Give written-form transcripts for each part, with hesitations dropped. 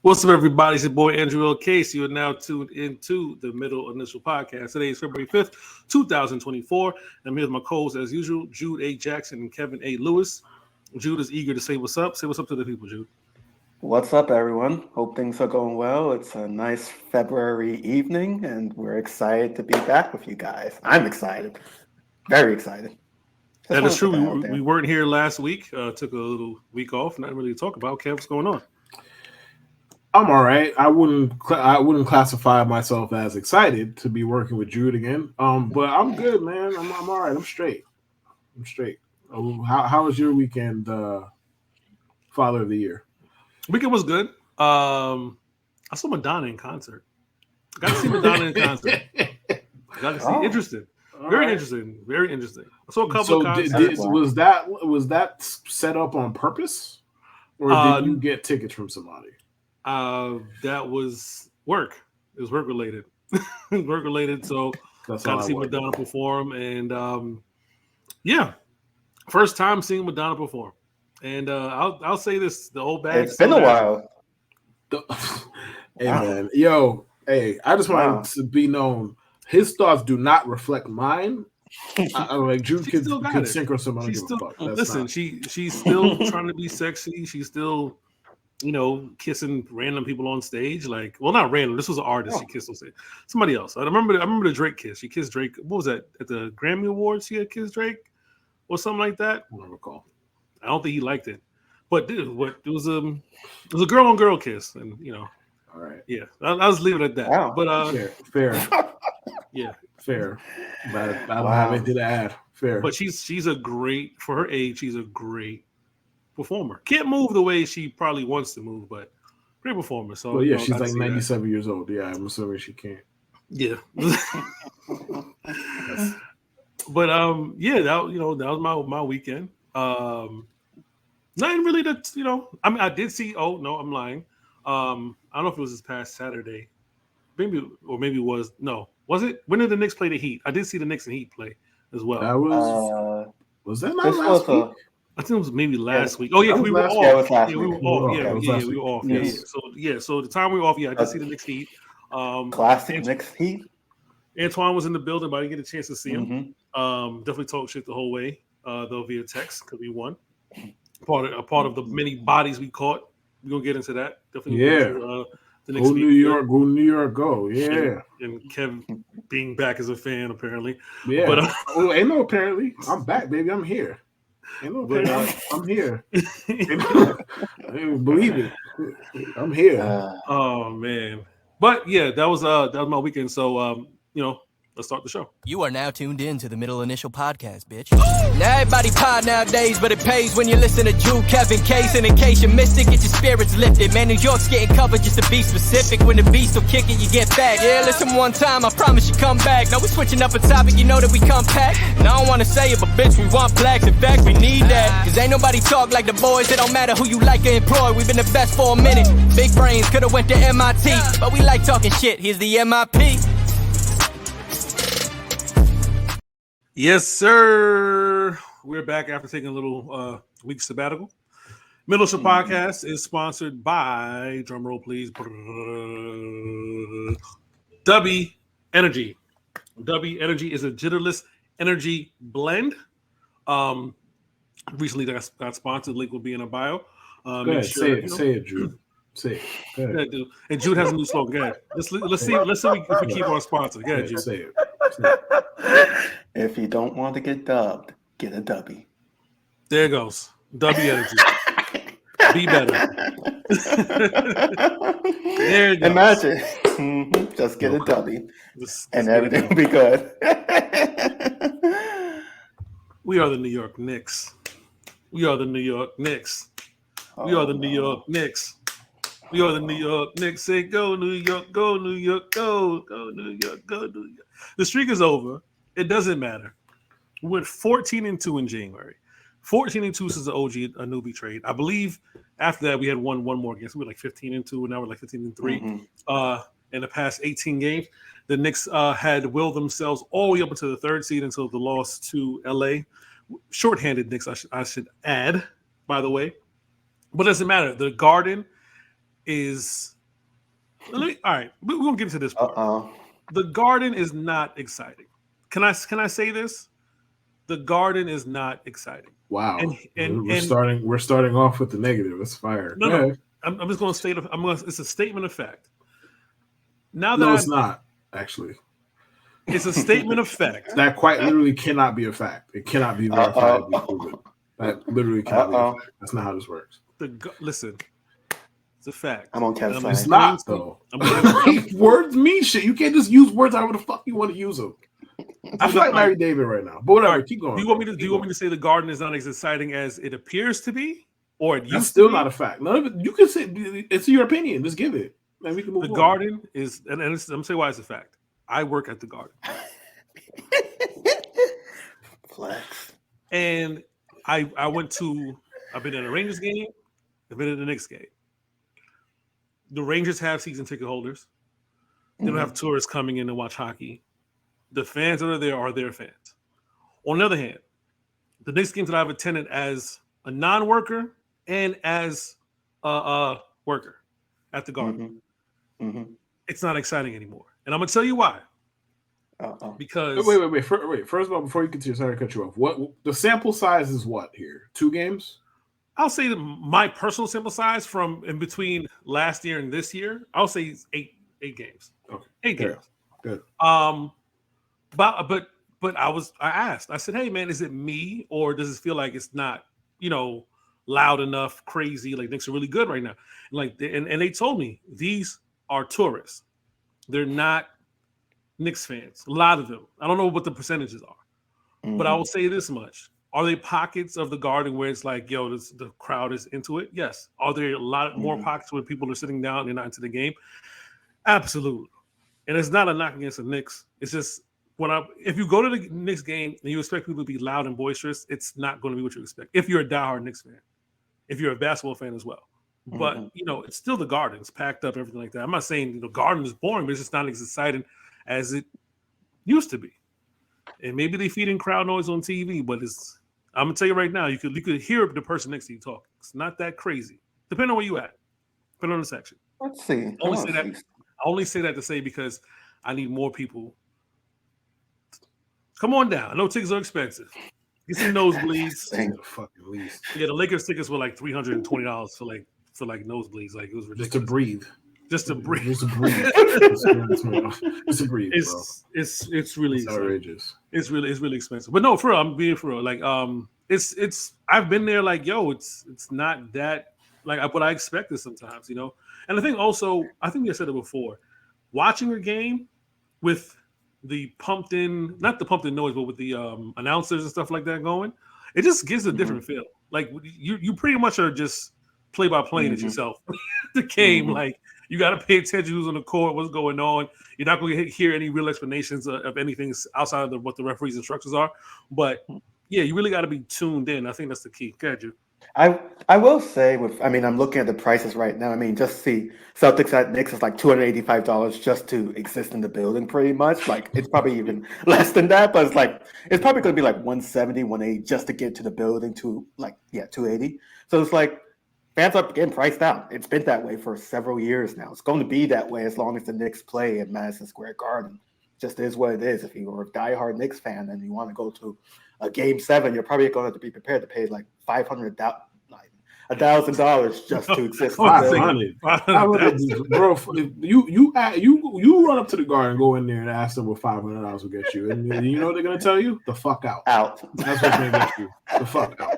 What's up, everybody? It's your boy Andrew L. Case. You are now tuned into the Middle Initial Podcast. Today is February 5th, 2024. I'm here with my co-hosts, as usual, Jude A. Jackson and Kevin A. Lewis. Jude is eager to say what's up. Say what's up to the people, Jude. What's up, everyone? Hope things are going well. It's a nice February evening, and we're excited to be back with you guys. I'm excited. Very excited. That is true. We weren't here last week. Took a little week off. Not really to talk about. Kev, what's going on? I'm all right. I wouldn't classify myself as excited to be working with Jude again. But I'm good, man. I'm all right. I'm straight. How was your weekend, Father of the Year? Weekend was good. I saw Madonna in concert. Got to see Madonna in concert. Got to see. Interesting. Very interesting. Very interesting. I saw a couple of concerts. Was that set up on purpose, or did you get tickets from somebody? That was work. It was work related. Work related. So got to see Madonna perform, and yeah, first time seeing Madonna perform. And I'll say this: the whole bag. It's been a while. Hey man, hey, I just want to be known. His thoughts do not reflect mine. Like Jude could sink or somebody. Listen, she's still trying to be sexy. She's still, kissing random people on stage. Like, well, not random. This was an artist she kissed on stage. Somebody else. I remember the Drake kiss. She kissed Drake. What was that? At the Grammy Awards, she had kissed Drake or something like that. I don't recall. I don't think he liked it. But dude, it was a girl on girl kiss, and all right. Yeah, I'll just leave it at that. Wow. But fair. Yeah, fair. But I don't have anything to add. Fair. But she's a great, for her age, she's a great performer. Can't move the way she probably wants to move, but great performer. So well, yeah, she's like 97 years old. Yeah, I'm assuming she can't. Yeah. But yeah, that was my weekend. Nothing really that I mean, I did see. Oh no, I'm lying. I don't know if it was this past Saturday, maybe it was. No, was it? When did the Knicks play the Heat? I did see the Knicks and Heat play as well. That was that not last week? I think it was maybe last week. Oh yeah, we were off. Yeah, we were off. Yeah, we were off. Yeah. So the time we were off, I did see the Knicks Heat. Classic Knicks Heat. Antoine was in the building, but I didn't get a chance to see him. Definitely talked shit the whole way, though via text because we won. A part of the many bodies we caught. We're gonna get into that. Definitely. Yeah. The next New York, New York, go. Yeah. And Kev being back as a fan, apparently. Yeah. But ain't no apparently. I'm back, baby. I'm here. Ain't no apparently. I'm here. Believe it. I'm here. Oh man. But yeah, that was my weekend. So let's start the show. You are now tuned in to the Middle Initial Podcast, bitch. Now everybody pod nowadays, but it pays when you listen to Drew, Kevin, Case, and in case you missed it, get your spirits lifted. Man, New York's getting covered just to be specific. When the beast will kick it, you get back. Yeah, listen one time, I promise you come back. Now we switching up a topic, you know that we come pack. And I don't wanna say it, but bitch, we want blacks. In fact, we need that. Cause ain't nobody talk like the boys. It don't matter who you like or employ. We've been the best for a minute. Big brains could've went to MIT, but we like talking shit. Here's the MIP. Yes, sir. We're back after taking a little week sabbatical. Middle Show Podcast is sponsored by, drum roll please, W Energy. W Energy is a jitterless energy blend. Recently got sponsored. Link will be in a bio. Go ahead, say it, Drew. Say it. Go ahead. Yeah, and Jude has a new slogan. Go ahead. Let's see if we keep our sponsor. Go ahead, Jude. Say it. If you don't want to get dubbed, get a dubby. There it goes. W Energy. Be better. There it goes. Imagine. Just get a dubby. And everything will be good. We are the New York Knicks. We are the New York Knicks. We are the New York Knicks. We are the New York Knicks. Say go New York, go New York, go. Go New York, go New York. The streak is over. It doesn't matter. We went 14-2 in January. 14-2 since the OG a newbie trade. I believe after that we had won one more game. So we were like 15-2, and now we're like 15-3. In the past 18 games, the Knicks had willed themselves all the way up into the third seed until the loss to LA. Shorthanded Knicks, I should add, by the way. But it doesn't matter. The Garden is All right, we're gonna get into this part. The Garden is not exciting. Can I say this? The Garden is not exciting. Wow. We're starting off with the negative. It's fire. No. I'm just gonna state. It's a statement of fact. Now that it's not actually. It's a statement of fact. That quite literally cannot be a fact. It cannot be verified. That literally cannot be a fact. That's not how this works. Listen, it's a fact. I'm on Kev's side. It's not though. Words mean shit. You can't just use words however the fuck you want to use them. I feel like Larry David right now. But whatever, keep going. Do you want me to say the Garden is not as exciting as it appears to be, or it used That's still to be? not a fact. None of it. You can say it's your opinion. Just give it. And we can move on. Garden is, and I'm gonna say why it's a fact. I work at the Garden. Flex. And I've been at a Rangers game, I've been at the Knicks game. The Rangers have season ticket holders. They don't have tourists coming in to watch hockey. The fans that are there are their fans. On the other hand, the Knicks games that I've attended as a non-worker and as a worker at the Garden, it's not exciting anymore. And I'm gonna tell you why. Because wait. First of all, before you continue, sorry to cut you off. What the sample size is? What here? 2 games? I'll say that my personal sample size from in between last year and this year, I'll say it's eight games. Okay, 8 games. Good. But I asked. I said, "Hey man, is it me or does it feel like it's not, loud enough, crazy? Like Knicks are really good right now." And they told me these are tourists. They're not Knicks fans. A lot of them. I don't know what the percentages are, but I will say this much: are there pockets of the Garden where it's like, the crowd is into it? Yes. Are there a lot more pockets where people are sitting down and they're not into the game? Absolutely. And it's not a knock against the Knicks. It's just if you go to the Knicks game and you expect people to be loud and boisterous, it's not going to be what you expect. If you're a diehard Knicks fan, if you're a basketball fan as well, but it's still the Garden. It's packed up, everything like that. I'm not saying the Garden is boring, but it's just not as exciting as it used to be. And maybe they feed in crowd noise on TV, but I'm gonna tell you right now, you could hear the person next to you talk. It's not that crazy, depending on where you at, depending on the section. Let's see. I only say that to say because I need more people. Come on down. I know tickets are expensive. Get some nosebleeds. Fucking least. Yeah, the Lakers tickets were like $320 for nosebleeds. Like it was ridiculous. Just to breathe. Just to breathe. Just to breathe. It's really outrageous. It's really expensive. But no, for real, I'm being for real. Like it's I've been there. Like it's not that like what I expected sometimes. And the thing also, I think I said it before, watching a game with the pumped in, not the pumped in noise, but with the announcers and stuff like that going, it just gives a different feel. Like you pretty much are just play by playing it yourself. The game, like you got to pay attention who's on the court, what's going on. You're not going to hear any real explanations of anything outside of what the referee's instructions are. But yeah, you really got to be tuned in. I think that's the key. Go ahead, you. I will say I'm looking at the prices right now. Just see Celtics at Knicks is like $285 just to exist in the building, pretty much. Like it's probably even less than that, but it's probably going to be like 170, 180 just to get to the building to $280. So it's like fans are getting priced out. It's been that way for several years now. It's going to be that way as long as the Knicks play at Madison Square Garden. Just is what it is. If you are a diehard Knicks fan and you want to go to a Game 7, you're probably going to be prepared to pay like $1,000 just to exist. $500, bro. You run up to the Garden and go in there and ask them what $500 will get you, and you know what they're gonna tell you? The fuck out. That's what's gonna get you. The fuck out.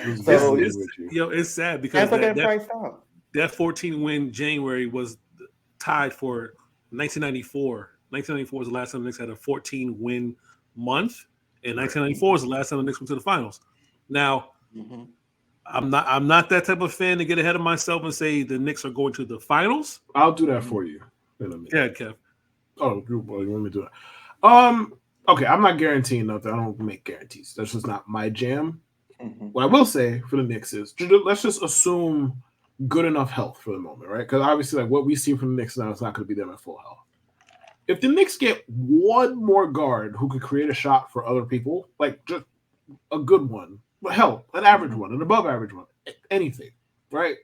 It's sad because that 14-win January was tied for 1994. 1994 was the last time the Knicks had a 14-win month, and 1994 was the last time the Knicks went to the finals. Now, I'm not that type of fan to get ahead of myself and say the Knicks are going to the finals. I'll do that for you in a minute. Yeah, Kev. Oh, you want me to do that? Okay, I'm not guaranteeing nothing. I don't make guarantees. That's just not my jam. What I will say for the Knicks is let's just assume good enough health for the moment, right? Because obviously, like what we see from the Knicks now is not going to be them at full health. If the Knicks get one more guard who could create a shot for other people, like just a good one, but hell, an average one, an above average one, anything, right?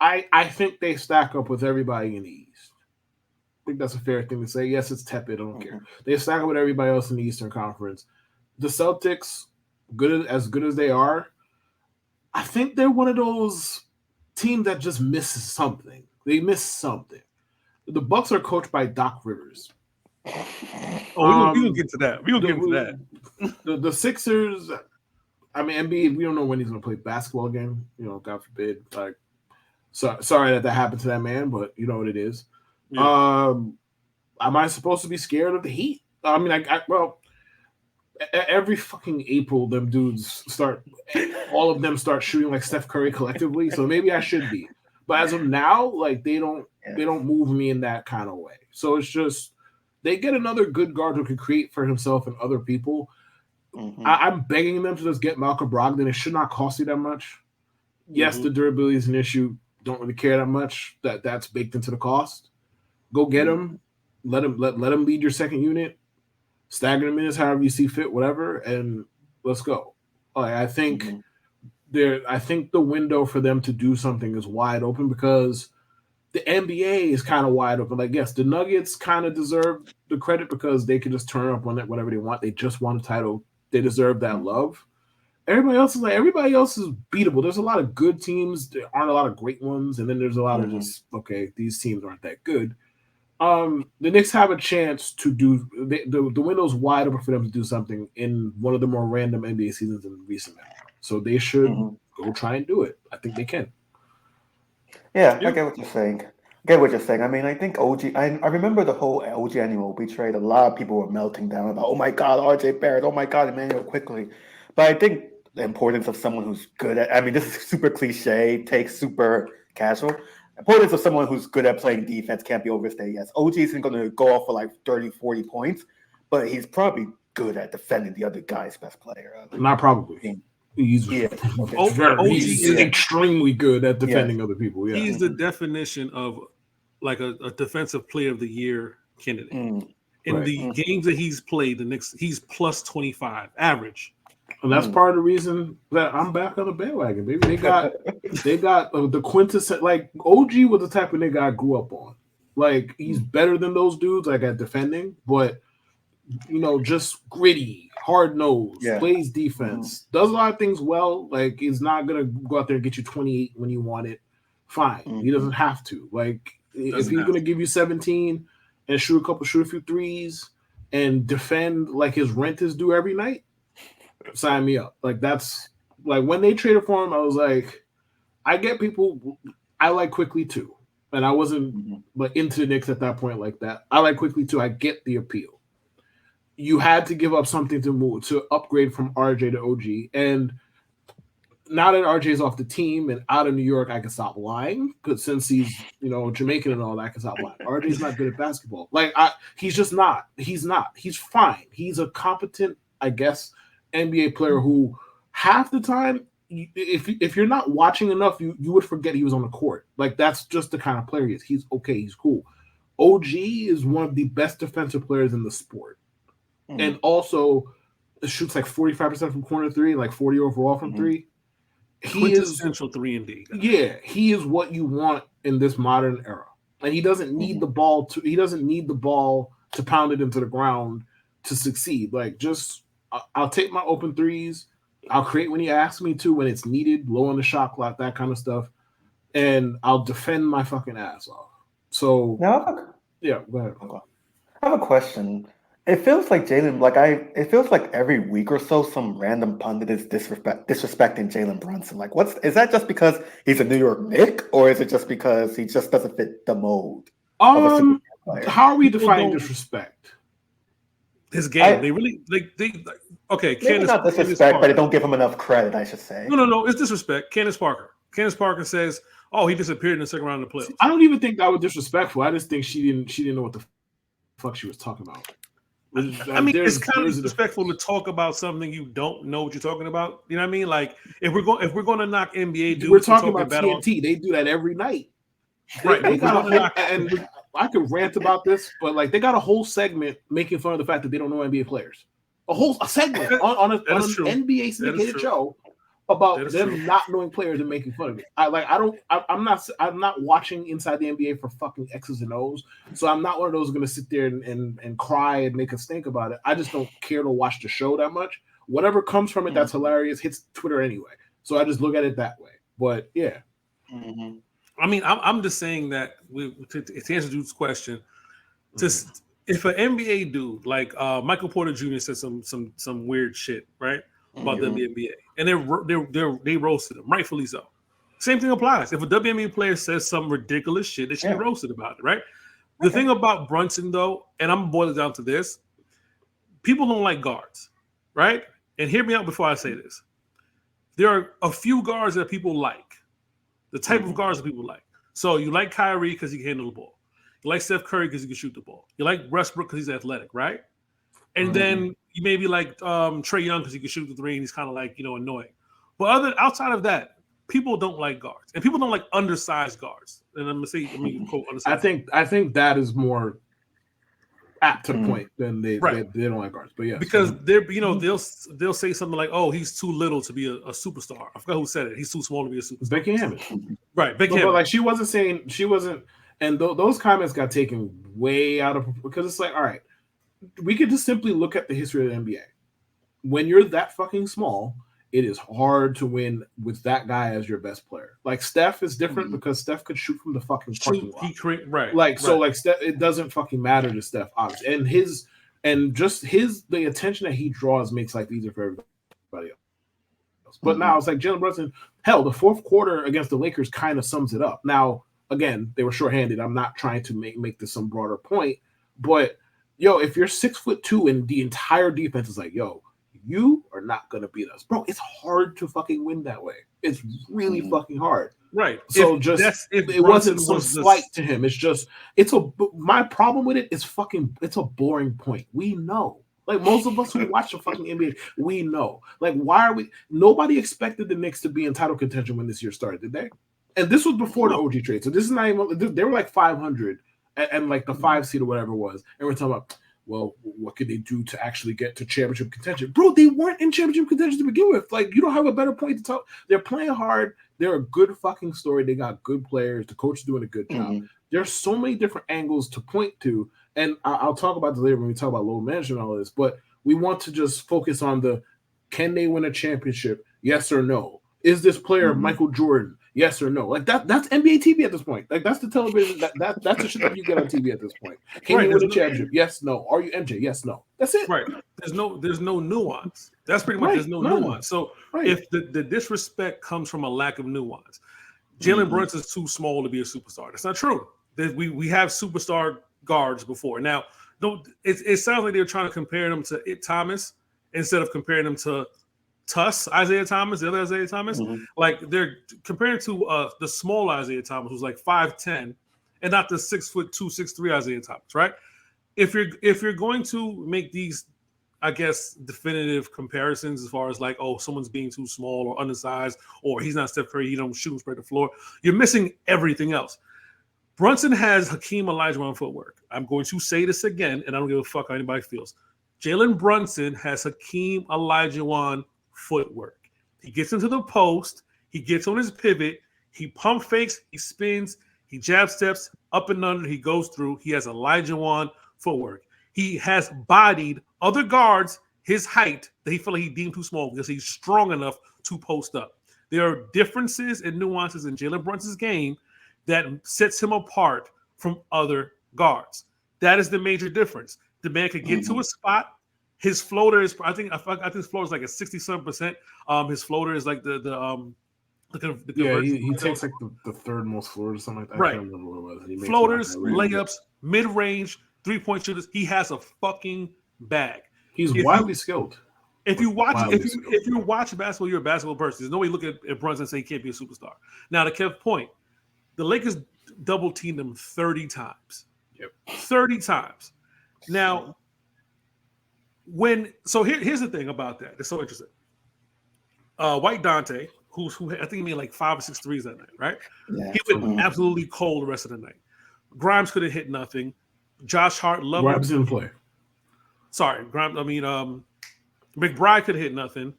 I think they stack up with everybody in the East. I think that's a fair thing to say. Yes, it's tepid. I don't care. They stack up with everybody else in the Eastern Conference. The Celtics, good as they are, I think they're one of those teams that just misses something. They miss something. The Bucks are coached by Doc Rivers. Oh, we gonna get to that. We gonna get to that. The Sixers. I mean, NBA. We don't know when he's gonna play basketball again. God forbid. Like, sorry that happened to that man, but you know what it is. Yeah. Am I supposed to be scared of the Heat? I mean, well, every fucking April, them dudes all of them start shooting like Steph Curry collectively. So maybe I should be, but as of now, like they don't move me in that kind of way. So it's just they get another good guard who can create for himself and other people. Mm-hmm. I'm begging them to just get Malcolm Brogdon. It should not cost you that much. Yes, the durability is an issue. Don't really care that much. That's baked into the cost. Go get him. Let him lead your second unit. Stagger the minutes however you see fit, whatever, and let's go. I think the window for them to do something is wide open because the NBA is kind of wide open. Like, yes, the Nuggets kind of deserve the credit because they can just turn up on it whenever they want. They just won a title. They deserve that love. Everybody else is beatable. There's a lot of good teams. There aren't a lot of great ones, and then there's a lot of just these teams aren't that good. The Knicks have a chance to do the window's wide open for them to do something in one of the more random NBA seasons in recent memory. So they should go try and do it. I think they can. Yeah, I get what you're saying. I mean, I think OG. I remember the whole OG Anunoby trade. A lot of people were melting down about, oh my God, RJ Barrett. Oh my God, Emmanuel Quickly. But I think the importance of someone who's good at. I mean, this is super cliche, takes super casual. Importance of someone who's good at playing defense can't be overstated. Yes, OG isn't going to go off for like 30, 40 points, but he's probably good at defending the other guy's best player. Not probably. He's extremely good at defending other people. Yeah, he's the definition of like a defensive player of the year candidate. In the games that he's played, the Knicks, he's plus 25 average. And that's part of the reason that I'm back on the bandwagon, baby. They got the quintessence. Like OG was the type of nigga I grew up on. Like he's better than those dudes, like at defending, but just gritty, hard nosed, plays defense, does a lot of things well. Like he's not gonna go out there and get you 28 when you want it. Fine, he doesn't have to. Like if he's gonna give you 17 and shoot a few threes and defend like his rent is due every night. Sign me up. Like that's like when they traded for him, I was like, I get people. I like Quickly too, and I wasn't but into the Knicks at that point like that. I like Quickly too. I get the appeal. You had to give up something to upgrade from RJ to OG, and now that RJ is off the team and out of New York, I can stop lying because since he's Jamaican and all that, I can stop lying. RJ's not good at basketball. Like he's just not. He's not. He's fine. He's a competent, I guess, NBA player who half the time, if you're not watching enough, you would forget he was on the court. Like that's just the kind of player he is. He's okay. He's cool. OG is one of the best defensive players in the sport, and also shoots like 45% from corner three, like 40 overall from three. He is essential 3-and-D. Yeah, he is what you want in this modern era, and he doesn't need the ball to. He doesn't need the ball to pound it into the ground to succeed. Like just. I'll take my open threes. I'll create when he asks me to, when it's needed, low on the shot clock, that kind of stuff. And I'll defend my fucking ass off. So, go ahead. I have a question. It feels like it feels like every week or so, some random pundit is disrespecting Jalen Brunson. Like, is that just because he's a New York Knick, or is it just because he just doesn't fit the mold? How are we defining disrespect? His game, okay. Maybe not disrespect, but they don't give him enough credit. I should say. No, it's disrespect. Candace Parker says, "Oh, he disappeared in the second round of the playoffs." I don't even think that was disrespectful. I just think she didn't know what the fuck she was talking about. I mean, it's kind of disrespectful to talk about something you don't know what you're talking about. You know what I mean? Like if we're going to knock NBA dudes, we're talking about TNT. They do that every night. Right. And I could rant about this, but like they got a whole segment making fun of the fact that they don't know NBA players. A segment on an NBA syndicated show about them not knowing players and making fun of it. I'm not watching inside the NBA for fucking X's and O's. So I'm not one of those who's gonna sit there and cry and make us think about it. I just don't care to watch the show that much. Whatever comes from it that's hilarious hits Twitter anyway. So I just look at it that way. But yeah. Mm-hmm. I mean, I'm just saying that to answer Jude's question, just if an NBA dude like Michael Porter Jr. said some weird shit, right, about the NBA, and they roasted him, rightfully so. Same thing applies. If a WNBA player says some ridiculous shit, they should be roasted about it, right? The thing about Brunson, though, and I'm boiling down to this: people don't like guards, right? And hear me out before I say this. There are a few guards that people like. The type of guards that people like. So you like Kyrie because he can handle the ball. You like Steph Curry because he can shoot the ball. You like Westbrook because he's athletic, right? And then you maybe like Trae Young because he can shoot the three and he's kind of like, annoying. But outside of that, people don't like guards. And people don't like undersized guards. And I'm going to say, quote, undersized. I think that is more apt to the point than they don't like guards. But yeah. Because they're they'll say something like, oh, he's too little to be a superstar. I forgot who said it. He's too small to be a superstar. Becky Hammond. Right, Becky Hammond. But like she wasn't and those comments got taken way out of because it's like, all right, we could just simply look at the history of the NBA. When you're that fucking small, it is hard to win with that guy as your best player. Like Steph is different because Steph could shoot from the fucking parking lot. So Steph, it doesn't fucking matter to Steph, obviously. And the attention that he draws makes life easier for everybody else. But now it's like Jalen Brunson. Hell, the fourth quarter against the Lakers kind of sums it up. Now, again, they were shorthanded. I'm not trying to make this some broader point, but if you're 6'2" and the entire defense is like, you are not going to beat us. Bro, it's hard to fucking win that way. It's really fucking hard. Right. So it wasn't some slight to him. My problem with it is it's a boring point. We know. Like most of us who watch the fucking NBA, we know. Like nobody expected the Knicks to be in title contention when this year started, did they? And this was before the OG trade. So this is not even, they were like 500 and like the 5 seed or whatever it was. And we're talking about, well, what could they do to actually get to championship contention? Bro, they weren't in championship contention to begin with. Like, you don't have a better point to talk. They're playing hard. They're a good fucking story. They got good players. The coach is doing a good job. There's so many different angles to point to. And I'll talk about this later when we talk about load management and all this. But we want to just focus on can they win a championship? Yes or no? Is this player Michael Jordan? Yes or no? Like that's NBA TV at this point. Like that's the television. That's the shit that you get on TV at this point. Can you win a championship? Yes, no. Are you MJ? Yes, no. That's it. Right. There's no nuance. That's pretty much there's no nuance. So if the disrespect comes from a lack of nuance, Jalen Brunson's too small to be a superstar. That's not true. We have superstar guards before. Now, it sounds like they're trying to compare them to Thomas instead of comparing them to Isaiah Thomas, the other Isaiah Thomas. Like they're comparing to the small Isaiah Thomas, who's like 5'10", and not the 6'2", 6'3" Isaiah Thomas, right? If you're going to make these, I guess, definitive comparisons as far as like, oh, someone's being too small or undersized, or he's not Steph Curry, he don't shoot and spread the floor, you're missing everything else. Brunson has Hakeem Olajuwon footwork. I'm going to say this again, and I don't give a fuck how anybody feels. Jalen Brunson has Hakeem Olajuwon footwork. He gets into the post, he gets on his pivot, he pump fakes, he spins, he jab steps up and under, he goes through. He has Olajuwon footwork. He has bodied other guards his height that he felt like he deemed too small because he's strong enough to post up. There are differences and nuances in Jalen Brunson's game that sets him apart from other guards. That is the major difference. The man could get to a spot. His floater is, I think his floater is like a 67%. His floater is like the he takes like the third most floaters or something like that. Right. I can't remember what it was. Floaters, layups, mid-range, 3-point shooters. He has a fucking bag. He's widely skilled. If you watch basketball, you're a basketball person. There's no way you look at Brunson and say he can't be a superstar. Now, to Kev's point, the Lakers double teamed him 30 times. Yep. 30 times. Now, here's the thing about that. It's so interesting. White Dante, who I think he made like 5 or 6 threes that night, right? Yeah. He went absolutely cold the rest of the night. Grimes couldn't hit nothing. Josh Hart loved Grimes didn't play. Sorry, Grimes. I mean, McBride could hit nothing.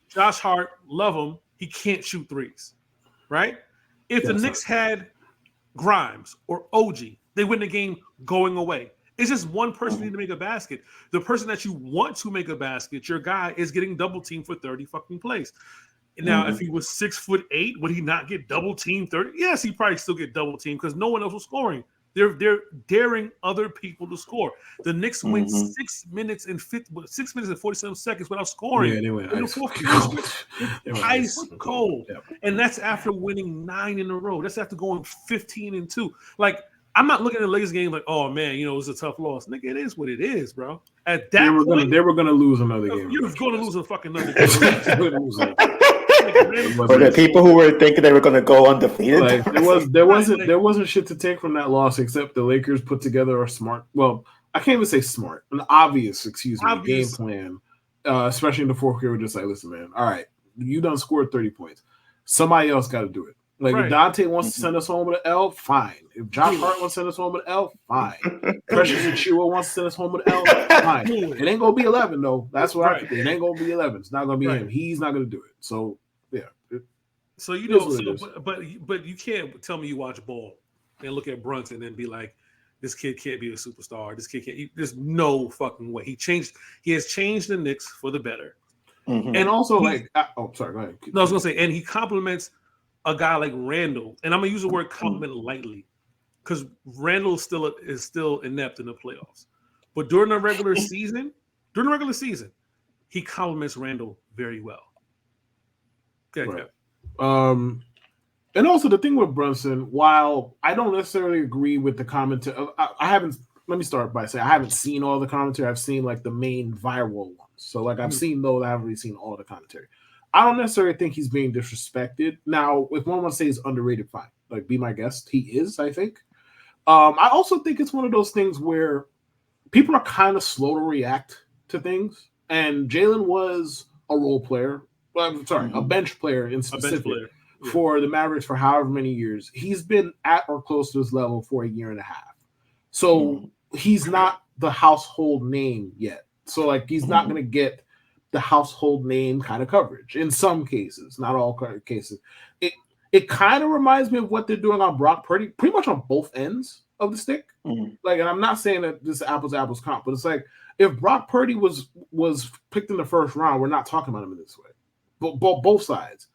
Josh Hart, love him. He can't shoot threes, right? If the Knicks had Grimes or OG, they win the game going away. It's just one person need to make a basket. The person that you want to make a basket, your guy, is getting double teamed for 30 fucking plays. Now, if he was 6'8", would he not get double teamed 30? Yes, he probably still get double teamed because no one else was scoring. They're daring other people to score. The Knicks went 6 minutes and 47 seconds without scoring. Yeah, they went ice cold. Yep. And that's after winning 9 in a row. That's after going 15-2. Like, I'm not looking at the Lakers game like, oh man, it was a tough loss. Nigga, it is what it is, bro. At that point, they were gonna lose another game. You're going to lose a fucking another game. For the people who were thinking they were going to go undefeated, like, there wasn't shit to take from that loss except the Lakers put together a smart. Well, I can't even say smart, an obvious game plan. Especially in the fourth quarter, just like, listen, man. All right, you done scored 30 points. Somebody else got to do it. Like, if Dante wants to send us home with an L, fine. If Josh Hart wants to send us home with an L, fine. Precious Achiuwa wants to send us home with an L, fine. It ain't gonna be 11 though. That's what I think. It ain't gonna be 11. It's not gonna be him. He's not gonna do it. So yeah. So but you can't tell me you watch ball and look at Brunson and be like, this kid can't be a superstar. This kid can't. There's no fucking way. He has changed the Knicks for the better. And also, sorry, go ahead. No, I was gonna say, and he compliments a guy like Randall, and I'm gonna use the word compliment lightly, because Randall is still inept in the playoffs. But during the regular season, he compliments Randall very well. Okay. Right. And also the thing with Brunson, while I don't necessarily agree with the commentary, I haven't. Let me start by saying I haven't seen all the commentary. I've seen like the main viral ones. So like I've seen those. I haven't really seen all the commentary. I don't necessarily think he's being disrespected. Now, if one wants to say he's underrated, fine. Like, be my guest. He is, I think. I also think it's one of those things where people are kind of slow to react to things. And Jalen was a role player. Well, I'm sorry, a bench player in specific for the Mavericks for however many years. He's been at or close to his level for a year and a half. So he's not the household name yet. So, like, he's not going to get the household name kind of coverage in some cases, not all cases. It kind of reminds me of what they're doing on Brock Purdy, pretty much on both ends of the stick. Like, and I'm not saying that this is apples to apples comp, but it's like if Brock Purdy was picked in the first round, we're not talking about him in this way, but both sides.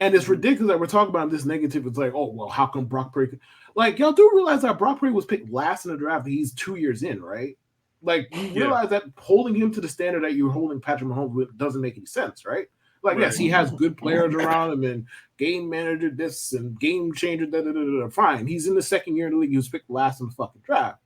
And it's ridiculous that we're talking about him this negative. It's like, oh well, how come Brock Purdy? Like, y'all do realize that Brock Purdy was picked last in the draft. And he's 2 years in, right? Like, you realize that holding him to the standard that you're holding Patrick Mahomes with doesn't make any sense, right? Like, yes, he has good players around him and game manager this and game changer, fine. He's in the second year in the league. He was picked last in the fucking draft.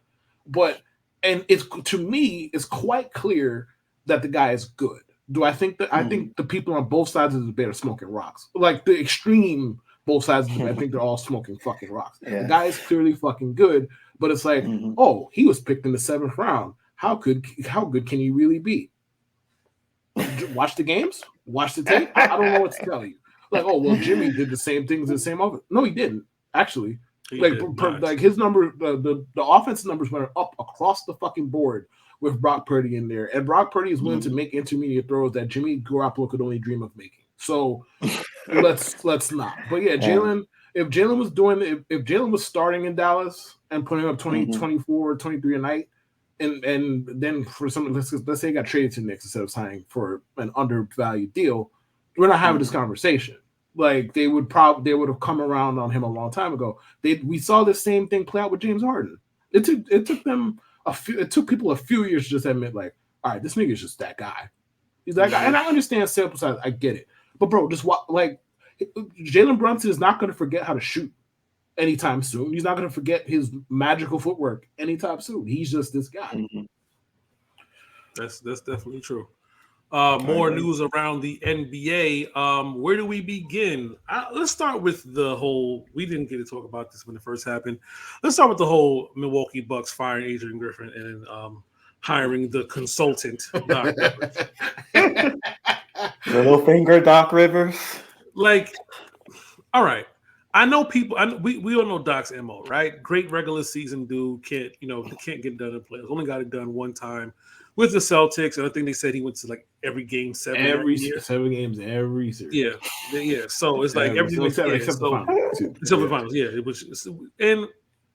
But, and it's, to me, it's quite clear that the guy is good. Do I think that? I think the people on both sides of the debate are smoking rocks. Like, the extreme both sides of the debate, I think they're all smoking fucking rocks. The guy is clearly fucking good, but it's like, oh, he was picked in the 7th round. How good can he really be? Watch the games, watch the tape. I don't know what to tell you. Like, oh well, Jimmy did the same things in the same offense. No, he didn't actually. Like his number, the offensive numbers went up across the fucking board with Brock Purdy in there, and Brock Purdy is willing to make intermediate throws that Jimmy Garoppolo could only dream of making. So let's not. But yeah, Jalen. If Jalen was starting in Dallas and putting up 20, 24, 23 a night. And then for some, let's say he got traded to the Knicks instead of signing for an undervalued deal, we're not having this conversation. Like they would have come around on him a long time ago. We saw the same thing play out with James Harden. It took people a few years to just admit, like, all right, this nigga is just that guy. He's that guy, and I understand sample size. I get it, but bro, just what like Jalen Brunson is not going to forget how to shoot anytime soon. He's not going to forget his magical footwork anytime soon. He's just this guy. That's definitely true. More news around the NBA. Where do we begin? Let's start with the whole. We didn't get to talk about this when it first happened. Let's start with the whole Milwaukee Bucks firing Adrian Griffin and hiring the consultant Doc Rivers. Little finger Doc Rivers. Like, all right. I know people. We all know Doc's MO, right? Great regular season dude. Can't get done in playoffs. Only got it done one time with the Celtics, and I think they said he went to like every game 7 every year. 7 games, every series. Yeah. So it's like everything except the finals. Too. Except for the finals, yeah. It was, and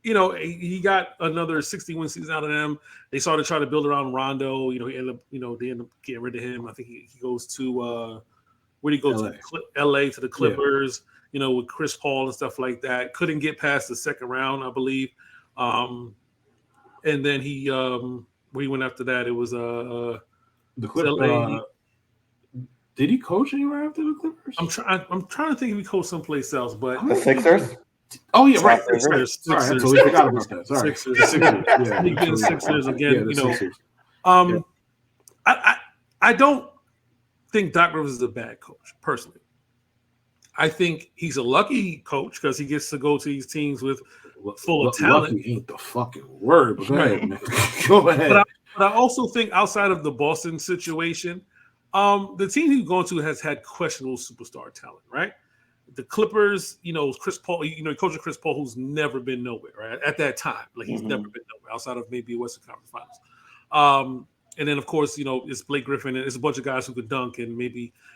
he got another 60-win season out of them. They started trying to build around Rondo. He ended up, they ended up getting rid of him. I think he goes to where did he go LA. to? LA to the Clippers. With Chris Paul and stuff like that. Couldn't get past the second round, I believe. And then he where he went after that, it was the Clippers. Did he coach anywhere after the Clippers? I'm trying to think if he coached someplace else, but The Sixers. Oh yeah, right. Sixers. Sorry, I totally forgot about that. Sorry. Sixers. Yeah, Sixers again. Sixers. I don't think Doc Rivers is a bad coach, personally. I think he's a lucky coach because he gets to go to these teams with full of talent. Lucky ain't the fucking word, but go ahead, man. Go ahead. But I also think outside of the Boston situation, the team he's going to has had questionable superstar talent, right? The Clippers, Chris Paul, coach Chris Paul, who's never been nowhere, right? At that time, like he's never been nowhere outside of maybe Western Conference Finals. And then, of course, it's Blake Griffin, and it's a bunch of guys who could dunk and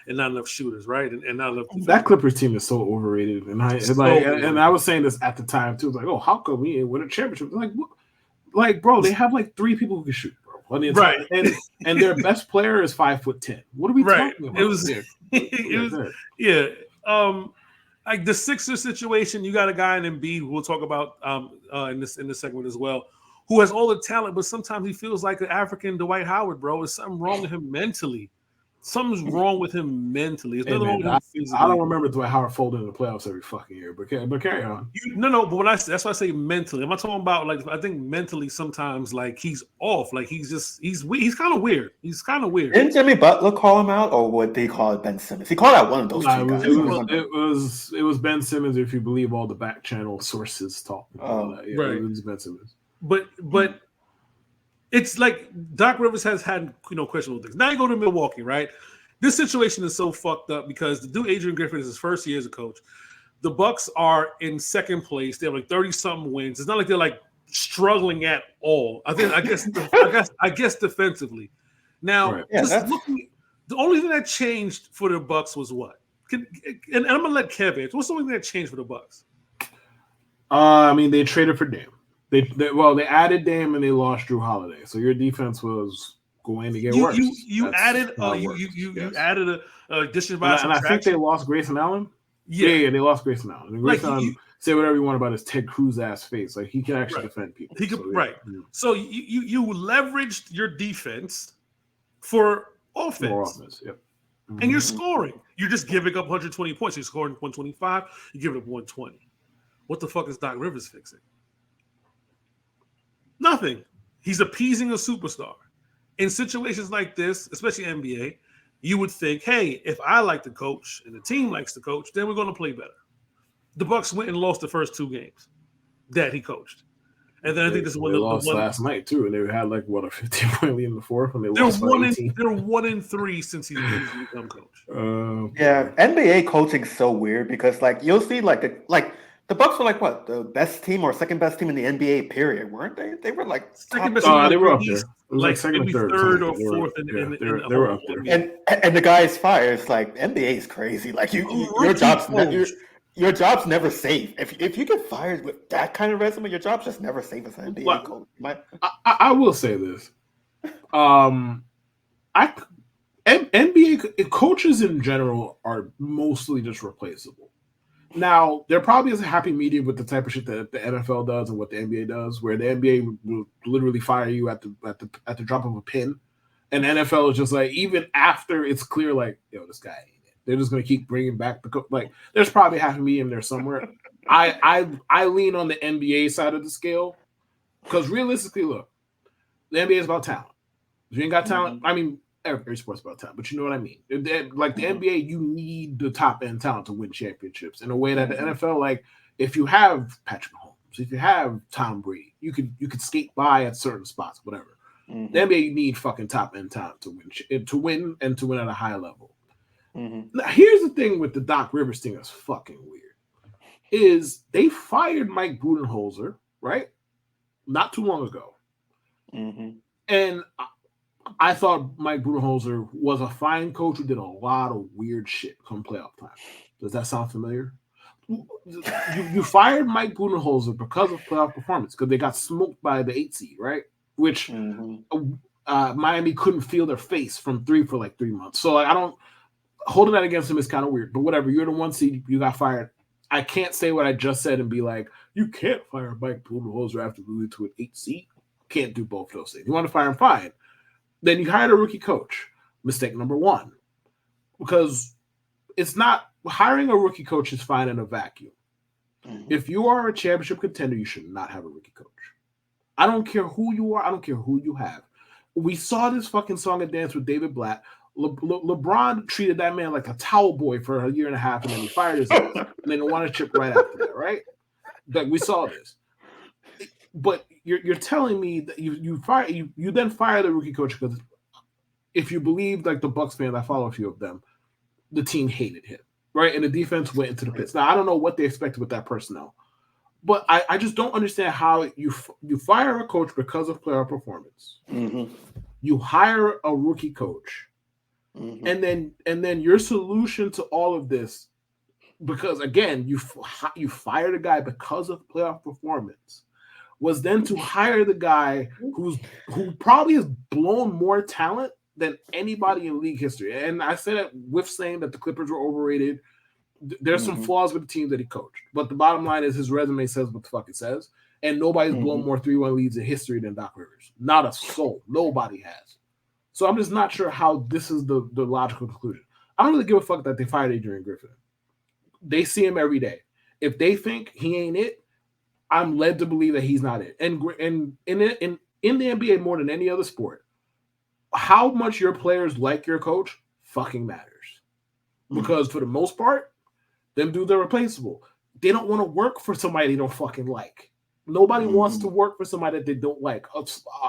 not enough shooters, right? And not enough. That Clippers team is so overrated, and I was saying this at the time too. It's like, oh, how come we ain't win a championship? Like, what? Like, bro, they have like 3 people who can shoot, bro. Right, and their best player is 5'10". What are we talking about? Like the Sixers situation, you got a guy in Embiid who we'll talk about in this segment as well, who has all the talent, but sometimes he feels like an African Dwight Howard, bro. There's something wrong with him mentally. Something's wrong with him mentally. There's nothing wrong with him physically. I don't remember Dwight Howard folding in the playoffs every fucking year, but carry on. But that's why I say mentally. I'm not talking about like I think mentally sometimes like he's off. Like he's kind of weird. He's kind of weird. Didn't Jimmy Butler call him out, or what they call it Ben Simmons? He called out one of those two guys. It was Ben Simmons, if you believe all the back channel sources talking about that. Yeah, right. It was Ben Simmons. But it's like Doc Rivers has had questionable things. Now you go to Milwaukee, right? This situation is so fucked up because the dude Adrian Griffin is his first year as a coach. The Bucks are in second place. They have like 30-something wins. It's not like they're like struggling at all. I guess defensively. Now, right. The only thing that changed for the Bucks was what? And I'm gonna let Kev answer. What's the only thing that changed for the Bucks? They traded for Dame. They added Dame and they lost Drew Holiday. So your defense was going to get worse. You added a addition by and I think they lost Grayson Allen. Yeah, they lost Grayson Allen. And Grayson Allen, say whatever you want about his Ted Cruz ass face. Like he can actually defend people. He could, right. So you leveraged your defense for offense. More offense, yep. Mm-hmm. And you're scoring. You're just giving up 120 points. You're scoring 125. You're giving up 120. What the fuck is Doc Rivers fixing? Nothing. He's appeasing a superstar. In situations like this, especially NBA, you would think, hey, if I like to coach and the team likes to coach, then we're going to play better. The Bucks went and lost the first 2 games that he coached. And then I think this is when they lost last night too, and they had like a 15-point lead in the fourth, and they're 1-3 since he's become coach. NBA coaching is so weird because like you'll see the Bucks were like what, the best team or second best team in the NBA period, weren't they? They were like second best team. They were up there. It was like second maybe or third or fourth in they were up there. And the guy's fired. It's like NBA is crazy. Like your job's never safe. If you get fired with that kind of resume, your job's just never safe as an NBA coach. I will say this. NBA coaches in general are mostly just replaceable. Now, there probably is a happy medium with the type of shit that the NFL does and what the NBA does, where the NBA will literally fire you at the drop of a pin, and the NFL is just like, even after it's clear, like, yo, this guy ain't it. They're just gonna keep bringing back the like. There's probably a happy medium there somewhere. I lean on the NBA side of the scale because realistically, look, the NBA is about talent. If you ain't got talent, I mean. Every sport's about talent, but you know what I mean. Like the NBA, you need the top end talent to win championships. In a way that the NFL, like if you have Patrick Mahomes, if you have Tom Brady, you could skate by at certain spots, whatever. The NBA, you need fucking top end talent to win at a high level. Now, here's the thing with the Doc Rivers thing that's fucking weird, is they fired Mike Budenholzer, right? Not too long ago, and I thought Mike Budenholzer was a fine coach who did a lot of weird shit come playoff time. Does that sound familiar? You fired Mike Budenholzer because of playoff performance, because they got smoked by the 8 seed, right? Which Miami couldn't feel their face from 3 for like 3 months. So I don't holding that against him is kind of weird. But whatever, you're the 1 seed, you got fired. I can't say what I just said and be like, you can't fire Mike Budenholzer after losing to an 8 seed. Can't do both those things. You want to fire him, fine. Then you hired a rookie coach. Mistake number 1. Because it's not hiring a rookie coach is fine in a vacuum. If you are a championship contender, you should not have a rookie coach. I don't care who you are. I don't care who you have. We saw this fucking song and dance with David Blatt. LeBron treated that man like a towel boy for a year and a half, and then he fired his ass, and then won a chip right after that, right? Like, we saw this. But you're telling me that you then fire the rookie coach because if you believe, like the Bucks fans, I follow a few of them, the team hated him, right? And the defense went into the pits. Now, I don't know what they expected with that personnel, but I just don't understand how you fire a coach because of player performance. You hire a rookie coach, and then your solution to all of this, because again, you fired a guy because of playoff performance, was then to hire the guy who probably has blown more talent than anybody in league history. And I say that with saying that the Clippers were overrated. There's some flaws with the team that he coached. But the bottom line is his resume says what the fuck it says. And nobody's blown more 3-1 leads in history than Doc Rivers. Not a soul. Nobody has. So I'm just not sure how this is the logical conclusion. I don't really give a fuck that they fired Adrian Griffin. They see him every day. If they think he ain't it, I'm led to believe that he's not it. And in the NBA more than any other sport, how much your players like your coach fucking matters. Because for the most part, them dudes are replaceable. They don't want to work for somebody they don't fucking like. Nobody wants to work for somebody that they don't like.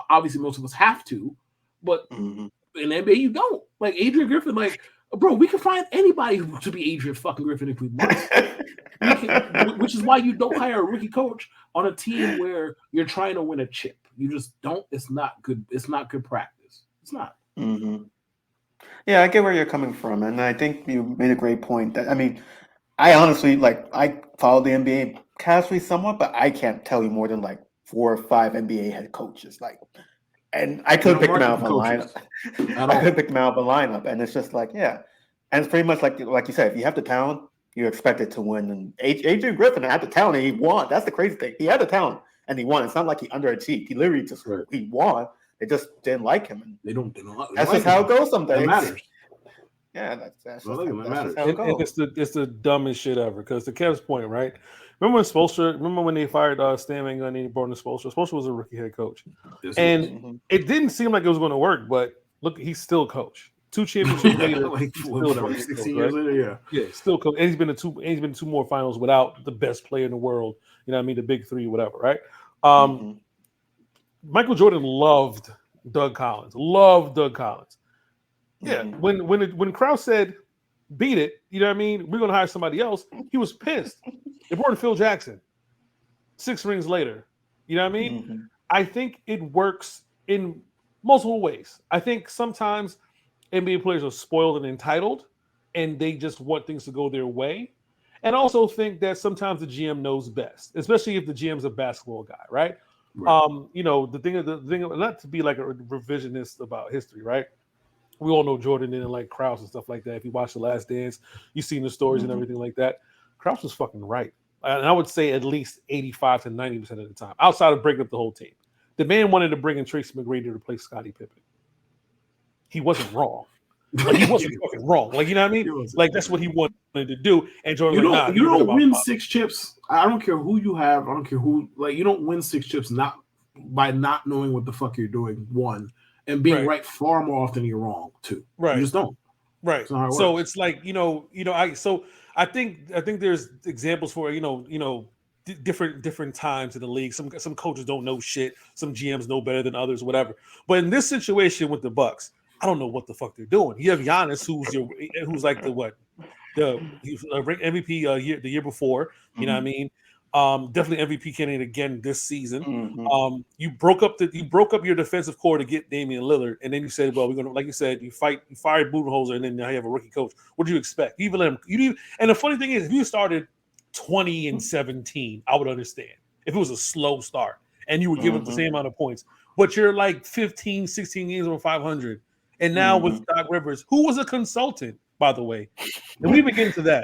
Obviously, most of us have to, but in NBA, you don't. Like Adrian Griffin, like, bro, we can find anybody to be Adrian fucking Griffin if we want. Which is why you don't hire a rookie coach on a team where you're trying to win a chip. You just don't. It's not good. It's not good practice. It's not. Yeah, I get where you're coming from, and I think you made a great point. That I mean, I honestly I follow the NBA casually somewhat, but I can't tell you more than like 4 or 5 NBA head coaches. And I couldn't pick them out of a lineup. I couldn't pick them out of a lineup, and it's just like, yeah, and it's pretty much like you said, if you have the talent, you're expected to win. And Adrian Griffin had the talent, and he won. That's the crazy thing. He had the talent, and he won. It's not like he underachieved. He literally just he won. They just didn't like him. And they don't that's just how it goes sometimes. It matters. Yeah, that's how it goes. It's the dumbest shit ever. Because to Kev's point, right? Remember when they fired Stan Van Gundy and brought in Spoelstra? Spoelstra was a rookie head coach. And it didn't seem like it was going to work, but look, he's still coach. 2 championships later, like 16 years later, still coach. And he's been to 2 more finals without the best player in the world. You know what I mean? The big 3, whatever, right? Michael Jordan loved Doug Collins. Yeah, when Krause said, beat it, you know what I mean? We're going to hire somebody else. He was pissed. They brought in Phil Jackson 6 rings later. You know what I mean? I think it works in multiple ways. I think sometimes NBA players are spoiled and entitled, and they just want things to go their way. And I also think that sometimes the GM knows best, especially if the GM's a basketball guy, right? You know, the thing, not to be like a revisionist about history, right? We all know Jordan didn't like Krause and stuff like that. If you watch The Last Dance, you've seen the stories and everything like that. Krause was fucking right. And I would say at least 85 to 90% of the time, outside of breaking up the whole team. The man wanted to bring in Tracy McGrady to replace Scottie Pippen. He wasn't wrong. Like, he wasn't fucking wrong. Like, you know what I mean? Like, that's what he wanted to do. And Jordan, you don't win 6 chips. I don't care who you have. I don't care who. Like, you don't win 6 chips not by not knowing what the fuck you're doing. 1. And being right far more often than you're wrong, 2. Right. You just don't. Right. So it's like, I think there's examples for, different times in the league. Some coaches don't know shit. Some GMs know better than others, whatever. But in this situation with the Bucks, I don't know what the fuck they're doing. You have Giannis, who's like the MVP the year before. You know what I mean? Definitely MVP candidate again this season. Mhm. You broke up your defensive core to get Damian Lillard, and then you said, "Well, we're gonna," like you said, you fired Budenholzer, and then now you have a rookie coach. What do you expect? You even let him. And the funny thing is, if you started 20-17, I would understand if it was a slow start and you were giving up the same amount of points. But you're like 15, 16 games over 500, and now with Doc Rivers, who was a consultant, by the way, and we even get into that.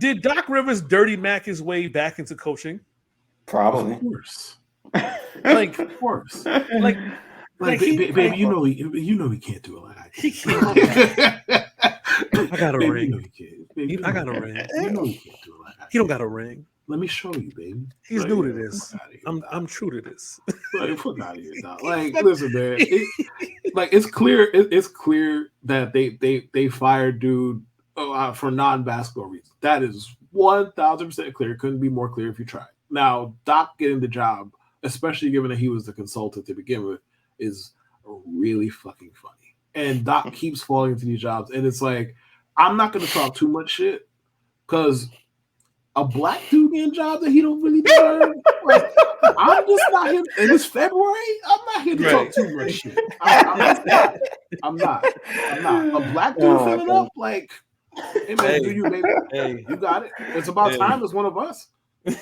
Did Doc Rivers dirty Mac his way back into coaching? Probably. Of course. Of course. Baby, you know he can't do it like that. He can't. I got a ring. You know he can't. Baby, I got a ring. You know he can't do it like that. He don't got a ring. Let me show you, baby. He's new to this. I'm true to this. Fuck out of here, dog. Listen, man. It's clear. It's clear that they fired dude for non-basketball reasons. That is 1,000% clear. Couldn't be more clear if you tried. Now, Doc getting the job, especially given that he was the consultant to begin with, is really fucking funny. And Doc keeps falling into these jobs, and it's like, I'm not going to talk too much shit because a black dude getting jobs that he don't really deserve. I'm just not here. And it's February. I'm not here to talk too much shit. I'm not. A black dude filling up like. Hey man, do you, baby? Hey. You got it. It's about time as one of us.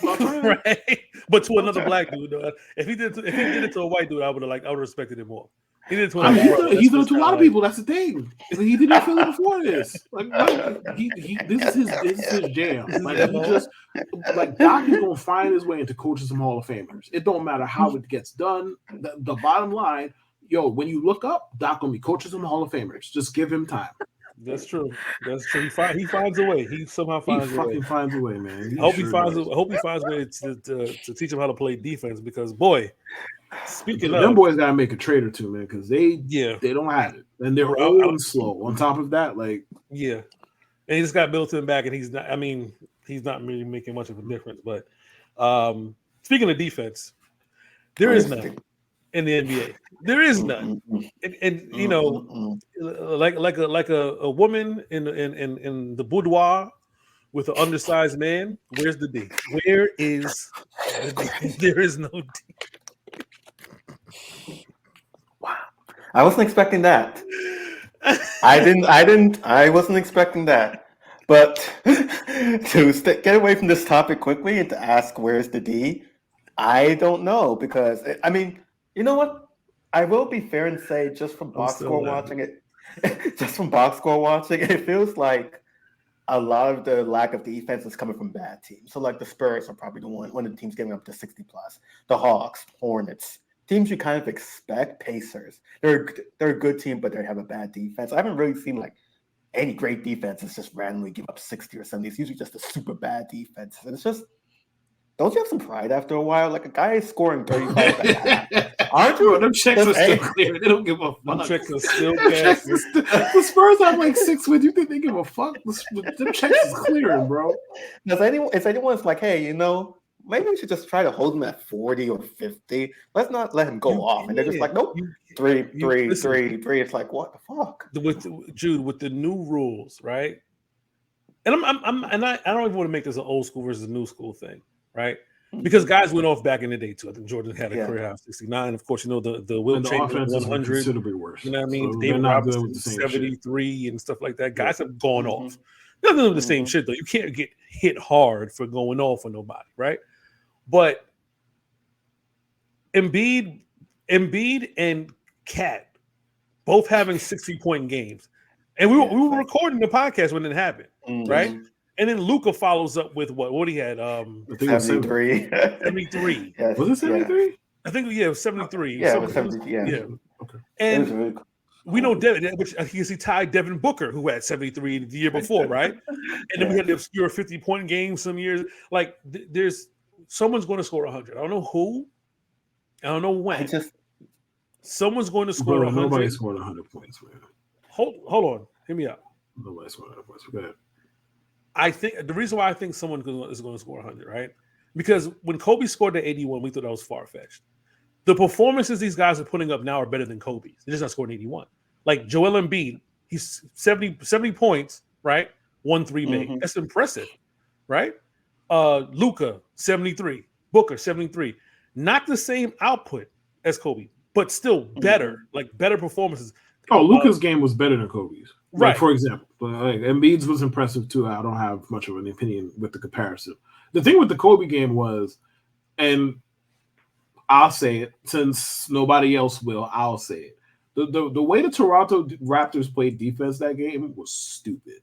Right. But to another black dude, if he did it to a white dude, I would have respected it more. He did it to he's done it to a lot of people. That's the thing. He didn't feel it before this. This is his jam. Doc is gonna find his way into coaching some Hall of Famers. It don't matter how it gets done. The bottom line, when you look up, Doc gonna be coaching some Hall of Famers. Just give him time. That's true. He finds a way. He somehow finds a way. He finds a way, man. I hope he finds a way to teach him how to play defense because, boy, speaking of them boys gotta make a trade or two, man, because they don't have it. And they're old and slow. On top of that, and he just got Middleton back, and he's not really making much of a difference. But speaking of defense, there is none in the NBA. There is none, and like a woman in the boudoir with an undersized man. Where's the D? Where is the D? There is no D. Wow, I wasn't expecting that. I wasn't expecting that. But to get away from this topic quickly and to ask where's the D, I don't know because you know what? I will be fair and say just from box score watching, it feels like a lot of the lack of defense is coming from bad teams. So the Spurs are probably one of the teams getting up to 60 plus. The Hawks, Hornets, teams you kind of expect. Pacers, they're a good team, but they have a bad defense. I haven't really seen any great defenses just randomly give up 60 or 70. It's usually just a super bad defense. And it's just, don't you have some pride after a while? Like a guy is scoring 35. Aren't you? Them checks are still clear. They don't give a fuck. Them checks are still cash. The Spurs have 6 wins. You think they give a fuck? Them checks is clearing, bro. If anyone's like, hey, maybe we should just try to hold him at 40 or 50. Let's not let him go off. And they're just like, nope. Three. It's like, what the fuck? With the new rules, right? And I don't even want to make this an old school versus a new school thing, right? Because guys went off back in the day too. I think Jordan had a career high of 69. Of course, the Will Chamberlain 100. Considerably worse. You know what I mean? So David Robinson 73 and stuff like that. Guys have gone off. Nothing of the same shit though. You can't get hit hard for going off on nobody, right? But Embiid and Cat both having 60-point games, and we were recording the podcast when it happened, right? And then Luka follows up with what he had. I think it was 73. 73. Yes, was it 73? I think it was 73. Yeah, it was 73. Yeah. Okay. And we know Devin, which he tied Devin Booker, who had 73 the year before, right? And then we had the obscure 50-point game some years. There's someone's going to score 100. I don't know who. I don't know when. Someone's going to score 100. Nobody scored 100 points, man. Hold on. Hear me out. Nobody scored 100 points. Go ahead. I think the reason why I think someone is going to score 100, right? Because when Kobe scored the 81, we thought that was far-fetched. The performances these guys are putting up now are better than Kobe's. They're just not scoring 81. Like Joel Embiid, he's 70 points, right? 1 3 made. That's impressive, right? Luka 73, Booker 73. Not the same output as Kobe, but still better, like better performances. Oh, Luka's game was better than Kobe's. Right. Like, for example, like, Embiid's was impressive too. I don't have much of an opinion with the comparison. The thing with the Kobe game was, and I'll say it since nobody else will, I'll say it. The way the Toronto Raptors played defense that game was stupid.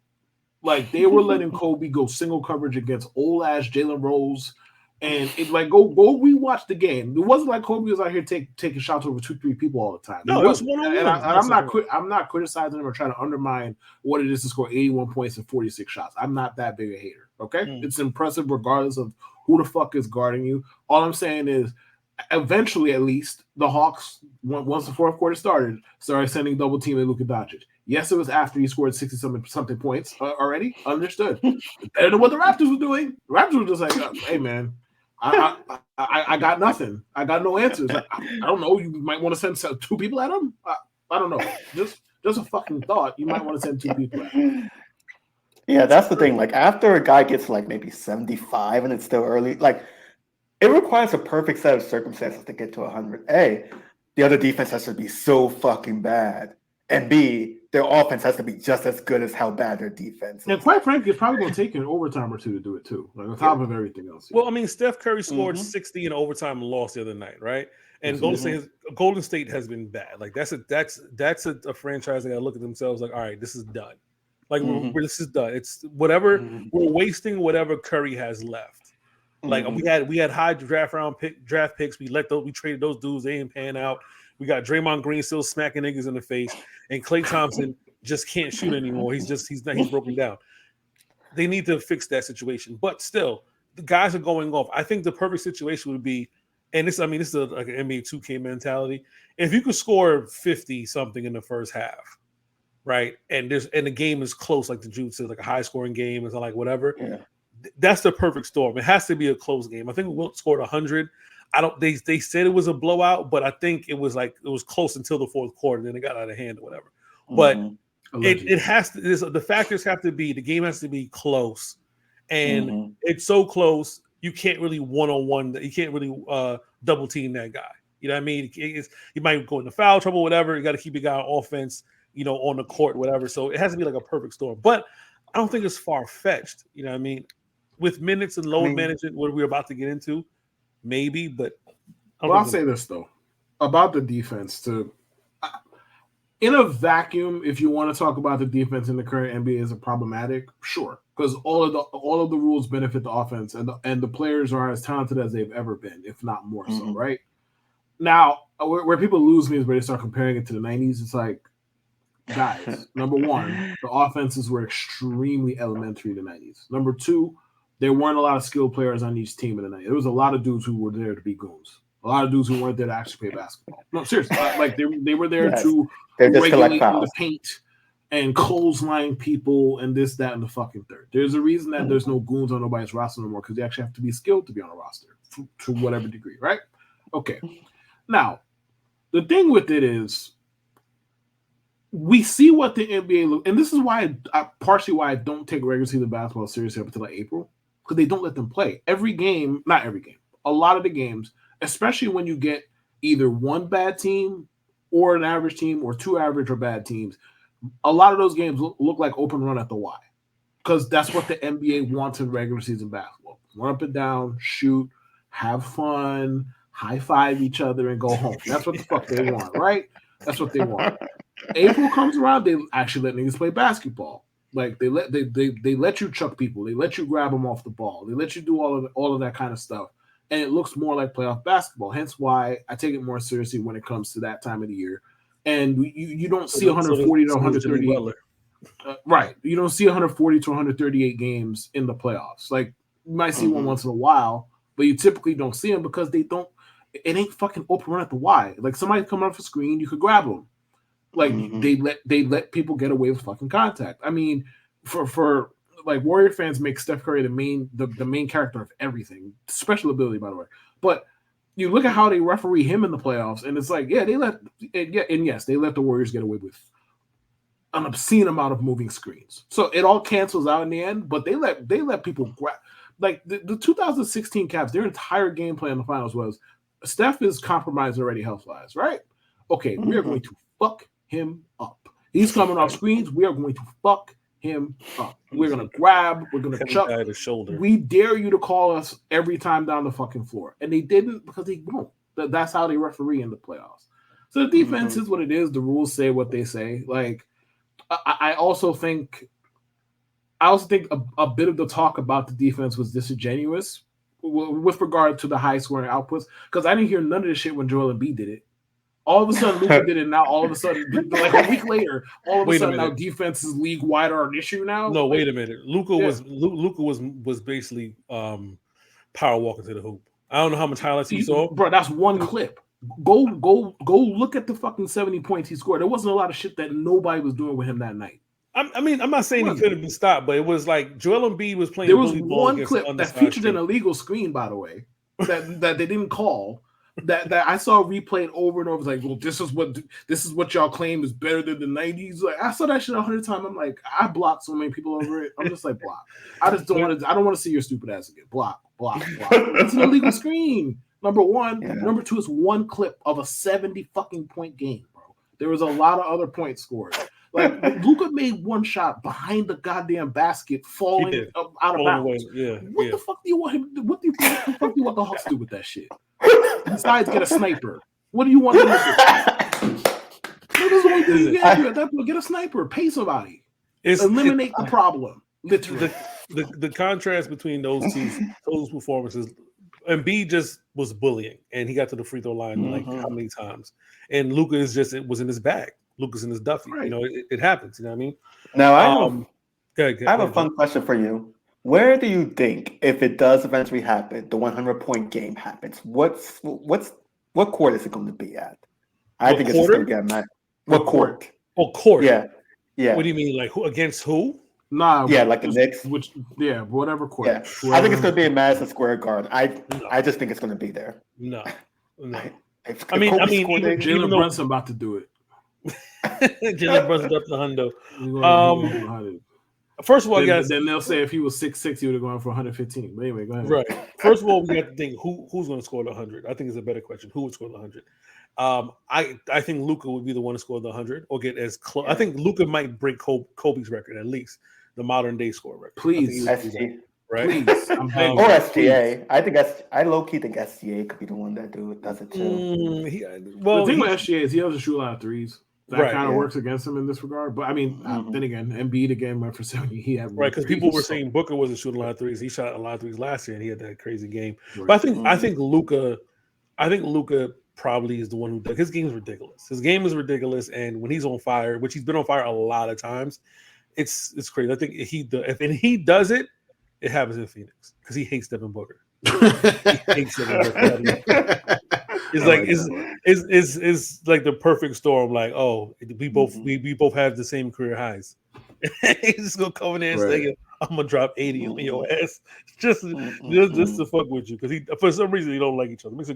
Like, they were letting Kobe go single coverage against old ass Jalen Rose. And it like go rewatch the game. It wasn't like Kobe was out here taking shots over 2-3 people all the time. No, it was one-on-one. And I'm not criticizing him or trying to undermine what it is to score 81 points and 46 shots. I'm not that big a hater. Okay, It's impressive regardless of who the fuck is guarding you. All I'm saying is, eventually, at least, the Hawks, once the fourth quarter started sending double team at Luka Doncic. Yes, it was after he scored 60-something points already. Understood. Better than what the Raptors were doing. The Raptors were just like, hey man. I got nothing. I got no answers. I don't know. You might want to send 2 people at him. I don't know. Just a fucking thought. You might want to send 2 people at him. Yeah, that's the thing. Like, after a guy gets like maybe 75 and it's still early, like, it requires a perfect set of circumstances to get to 100. A, the other defense has to be so fucking bad, and B, their offense has to be just as good as how bad their defense is. And quite frankly, it's probably going to take an overtime or 2 to do it too, like on top of everything else. Well, I mean, Steph Curry scored 60 in overtime and lost the other night, right? And Golden State has been bad. Like, that's a franchise that got to look at themselves like, all right, this is done. Like, this is done. It's whatever we're wasting whatever Curry has left. Like, we had high draft picks. We traded those dudes. They ain't pan out. We got Draymond Green still smacking niggas in the face, and Klay Thompson just can't shoot anymore. He's broken down. They need to fix that situation. But still, the guys are going off. I think the perfect situation would be, and this is like an NBA 2K mentality. If you could score 50 something in the first half, right, and the game is close, like the Jude said, like a high scoring game, it's like whatever. Yeah. That's the perfect storm. It has to be a close game. I think we scored 100. They said it was a blowout, but I think it was close until the fourth quarter. Then it got out of hand or whatever. But it has to. The factors have to be, the game has to be close, and it's so close you can't really one-on-one. You can't really double team that guy. You know what I mean? You might go into foul trouble, whatever. You got to keep your guy on offense, on the court, whatever. So it has to be like a perfect storm. But I don't think it's far-fetched. You know what I mean? With minutes and load management, what we're about to get into. Maybe, but I'll say this though about the defense. In a vacuum, if you want to talk about the defense in the current NBA is problematic, sure, because all of the rules benefit the offense, and the players are as talented as they've ever been, if not more so. Right now, where people lose me is where they start comparing it to the '90s. It's like, guys, number one, the offenses were extremely elementary in the '90s. Number two, there weren't a lot of skilled players on each team in the night. There was a lot of dudes who were there to be goons. A lot of dudes who weren't there to actually play basketball. No, seriously. Like, they were there to regulate in the paint and clothesline people and this, that, and the fucking third. There's a reason that there's no goons on nobody's roster no more, because they actually have to be skilled to be on a roster to whatever degree, right? Okay. Now, the thing with it is, we see what the NBA looks, and this is why partially why I don't take regular season basketball seriously up until like April. Because they don't let them play. Not every game, a lot of the games, especially when you get either one bad team or an average team or 2 average or bad teams, a lot of those games look like open run at the Y. Because that's what the NBA wants in regular season basketball. Run up and down, shoot, have fun, high five each other, and go home. That's what the fuck they want, right? That's what they want. April comes around, they actually let niggas play basketball. Like, they let you chuck people, they let you grab them off the ball, they let you do all of that kind of stuff, and it looks more like playoff basketball. Hence why I take it more seriously when it comes to that time of the year. And you don't see 140 to 138, right? You don't see 140 to 138 games in the playoffs. Like, you might see one once in a while, but you typically don't see them because they don't. It ain't fucking open run at the Y. Like, somebody coming off a screen, you could grab them. Like, they let people get away with fucking contact. I mean, for like, Warrior fans make Steph Curry the main character of everything. Special ability, by the way. But you look at how they referee him in the playoffs, and it's like, they let the Warriors get away with an obscene amount of moving screens. So it all cancels out in the end. But they let people grab. like the 2016 Cavs, their entire game plan in the finals was Steph is compromised already health-wise, right? Okay, we are going to fuck him up. He's coming off screens. We are going to fuck him up. We're going to grab. We're going to chuck. The shoulder. We dare you to call us every time down the fucking floor. And they didn't because they won't. That's how they referee in the playoffs. So the defense is what it is. The rules say what they say. Like, I also think a bit of the talk about the defense was disingenuous with regard to the high scoring outputs, because I didn't hear none of this shit when Joel Embiid did it. All of a sudden, Luka did it. Now, all of a sudden, like a week later, all of a sudden, now defense is league wide are an issue now. No, wait a minute. Luka was basically power walking to the hoop. I don't know how much highlights you saw, bro. That's one clip. Go look at the fucking 70 points he scored. There wasn't a lot of shit that nobody was doing with him that night. I mean, I'm not saying he couldn't be stopped, but it was like Joel Embiid was playing. There was one clip that featured an illegal screen, by the way, that they didn't call. That I saw replayed over and over. It's like, well, this is what y'all claim is better than the 90s. Like, I saw that shit 100 times. I'm like, I blocked so many people over it. I'm just like, block. I just don't want to. I don't want to see your stupid ass again. Block. It's an illegal screen. Number one. Yeah. Number two is one clip of a 70 fucking point game, bro. There was a lot of other points scored. Like, Luka made one shot behind the goddamn basket, falling out of bounds. What the fuck do you want him? What the fuck do you want the Hawks to do with that shit? Besides, get a sniper. What do you want them to do? What is the only thing you can do at that point? Get a sniper. Pay somebody. Eliminate the problem. Literally. The contrast between those performances. Embiid just was bullying, and he got to the free throw line like how many times? And Luka was in his bag. Luka's in his Duffy. Right. You know, it happens. You know what I mean? Now I have a fun question for you. Where do you think, if it does eventually happen, the 100-point game happens? What court is it going to be at? I think it's just going to get mad. What court? Oh, court. Yeah. What do you mean, like who against who? Nah. Yeah, like the Knicks. Whatever court. Yeah. I think it's going to be in Madison Square Garden. I just think it's going to be there. No. I mean, Jalen Brunson about to do it. Jalen Brunson up the hundo. First of all, guys. Then they'll say if he was 6'6", he would have gone for 115. But anyway, go ahead. Right. First of all, we have to think who's going to score the 100. I think it's a better question. Who would score the 100? I think Luka would be the one to score the 100 or get as close. I think Luka might break Kobe's record, at least the modern day score record. Please, SG, right? Please, or SGA. I think I low key think SGA could be the one that does it too. The thing with SGA is he doesn't shoot a lot of threes. That kind of works against him in this regard. But I mean, then again, Embiid again went for 70. He had because people were saying Booker wasn't shooting a lot of threes. He shot a lot of threes last year, and he had that crazy game. But I think Luka probably is the one who does. His game is ridiculous. His game is ridiculous, and when he's on fire, which he's been on fire a lot of times, it's crazy. I think if he does it, it happens in Phoenix because he hates Devin Booker. He hates Devin Booker. It's like the perfect storm. Like, oh, we both have the same career highs. He's just gonna come in there and say, "I'm gonna drop 80 on your ass," just to fuck with you, because for some reason they don't like each other. Makes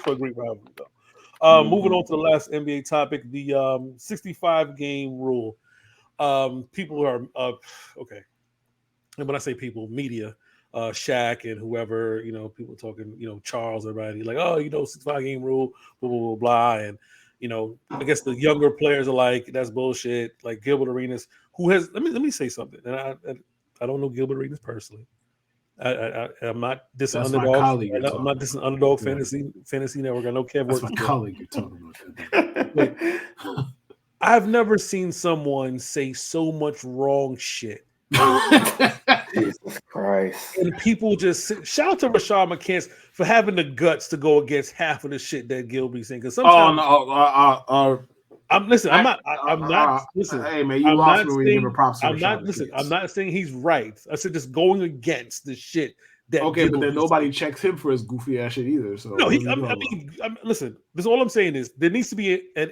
for a great rivalry though. Moving on to the last NBA topic, the 65 game rule. People are okay, and when I say people, media. Shaq and whoever, people talking, Charles, everybody like, 65 game rule, blah, blah, blah, blah. And, I guess the younger players are like, that's bullshit. Like Gilbert Arenas, who has, let me say something. And I don't know Gilbert Arenas personally. I'm not dissing underdog. I'm not dissing underdog fantasy network. I know Kev works. That's my colleague you're talking about. I've never seen someone say so much wrong shit. Jesus Christ. And people just shout out to Rashad McCants for having the guts to go against half of the shit that Gilby's saying. Because sometimes I'm not listen. Hey man, you lost me when you give a props to Rashad. I'm not saying he's right. I said just going against the shit that but then nobody checks him for his goofy ass shit either. So no, listen, this all I'm saying is there needs to be an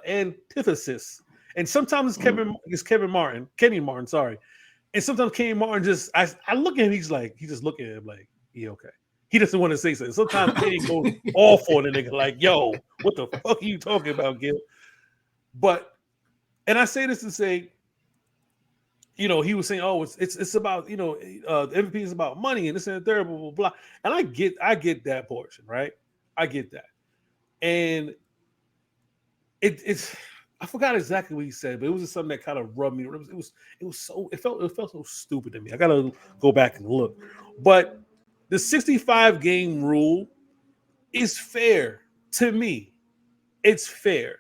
antithesis. And sometimes it's Kenny Martin, sorry. And sometimes Kenny Martin I look at him, he's just looking at him like, yeah, okay. He doesn't want to say something. Sometimes Kenny goes off on the nigga like, yo, what the fuck are you talking about, Gil? And I say this to say, he was saying, "Oh, it's about the MVP is about money and this and the third, blah blah blah." And I get that portion, right? I get that, and it's I forgot exactly what he said, but it was just something that kind of rubbed me. It felt so stupid to me. I gotta go back and look, but the 65 game rule is fair to me. It's fair.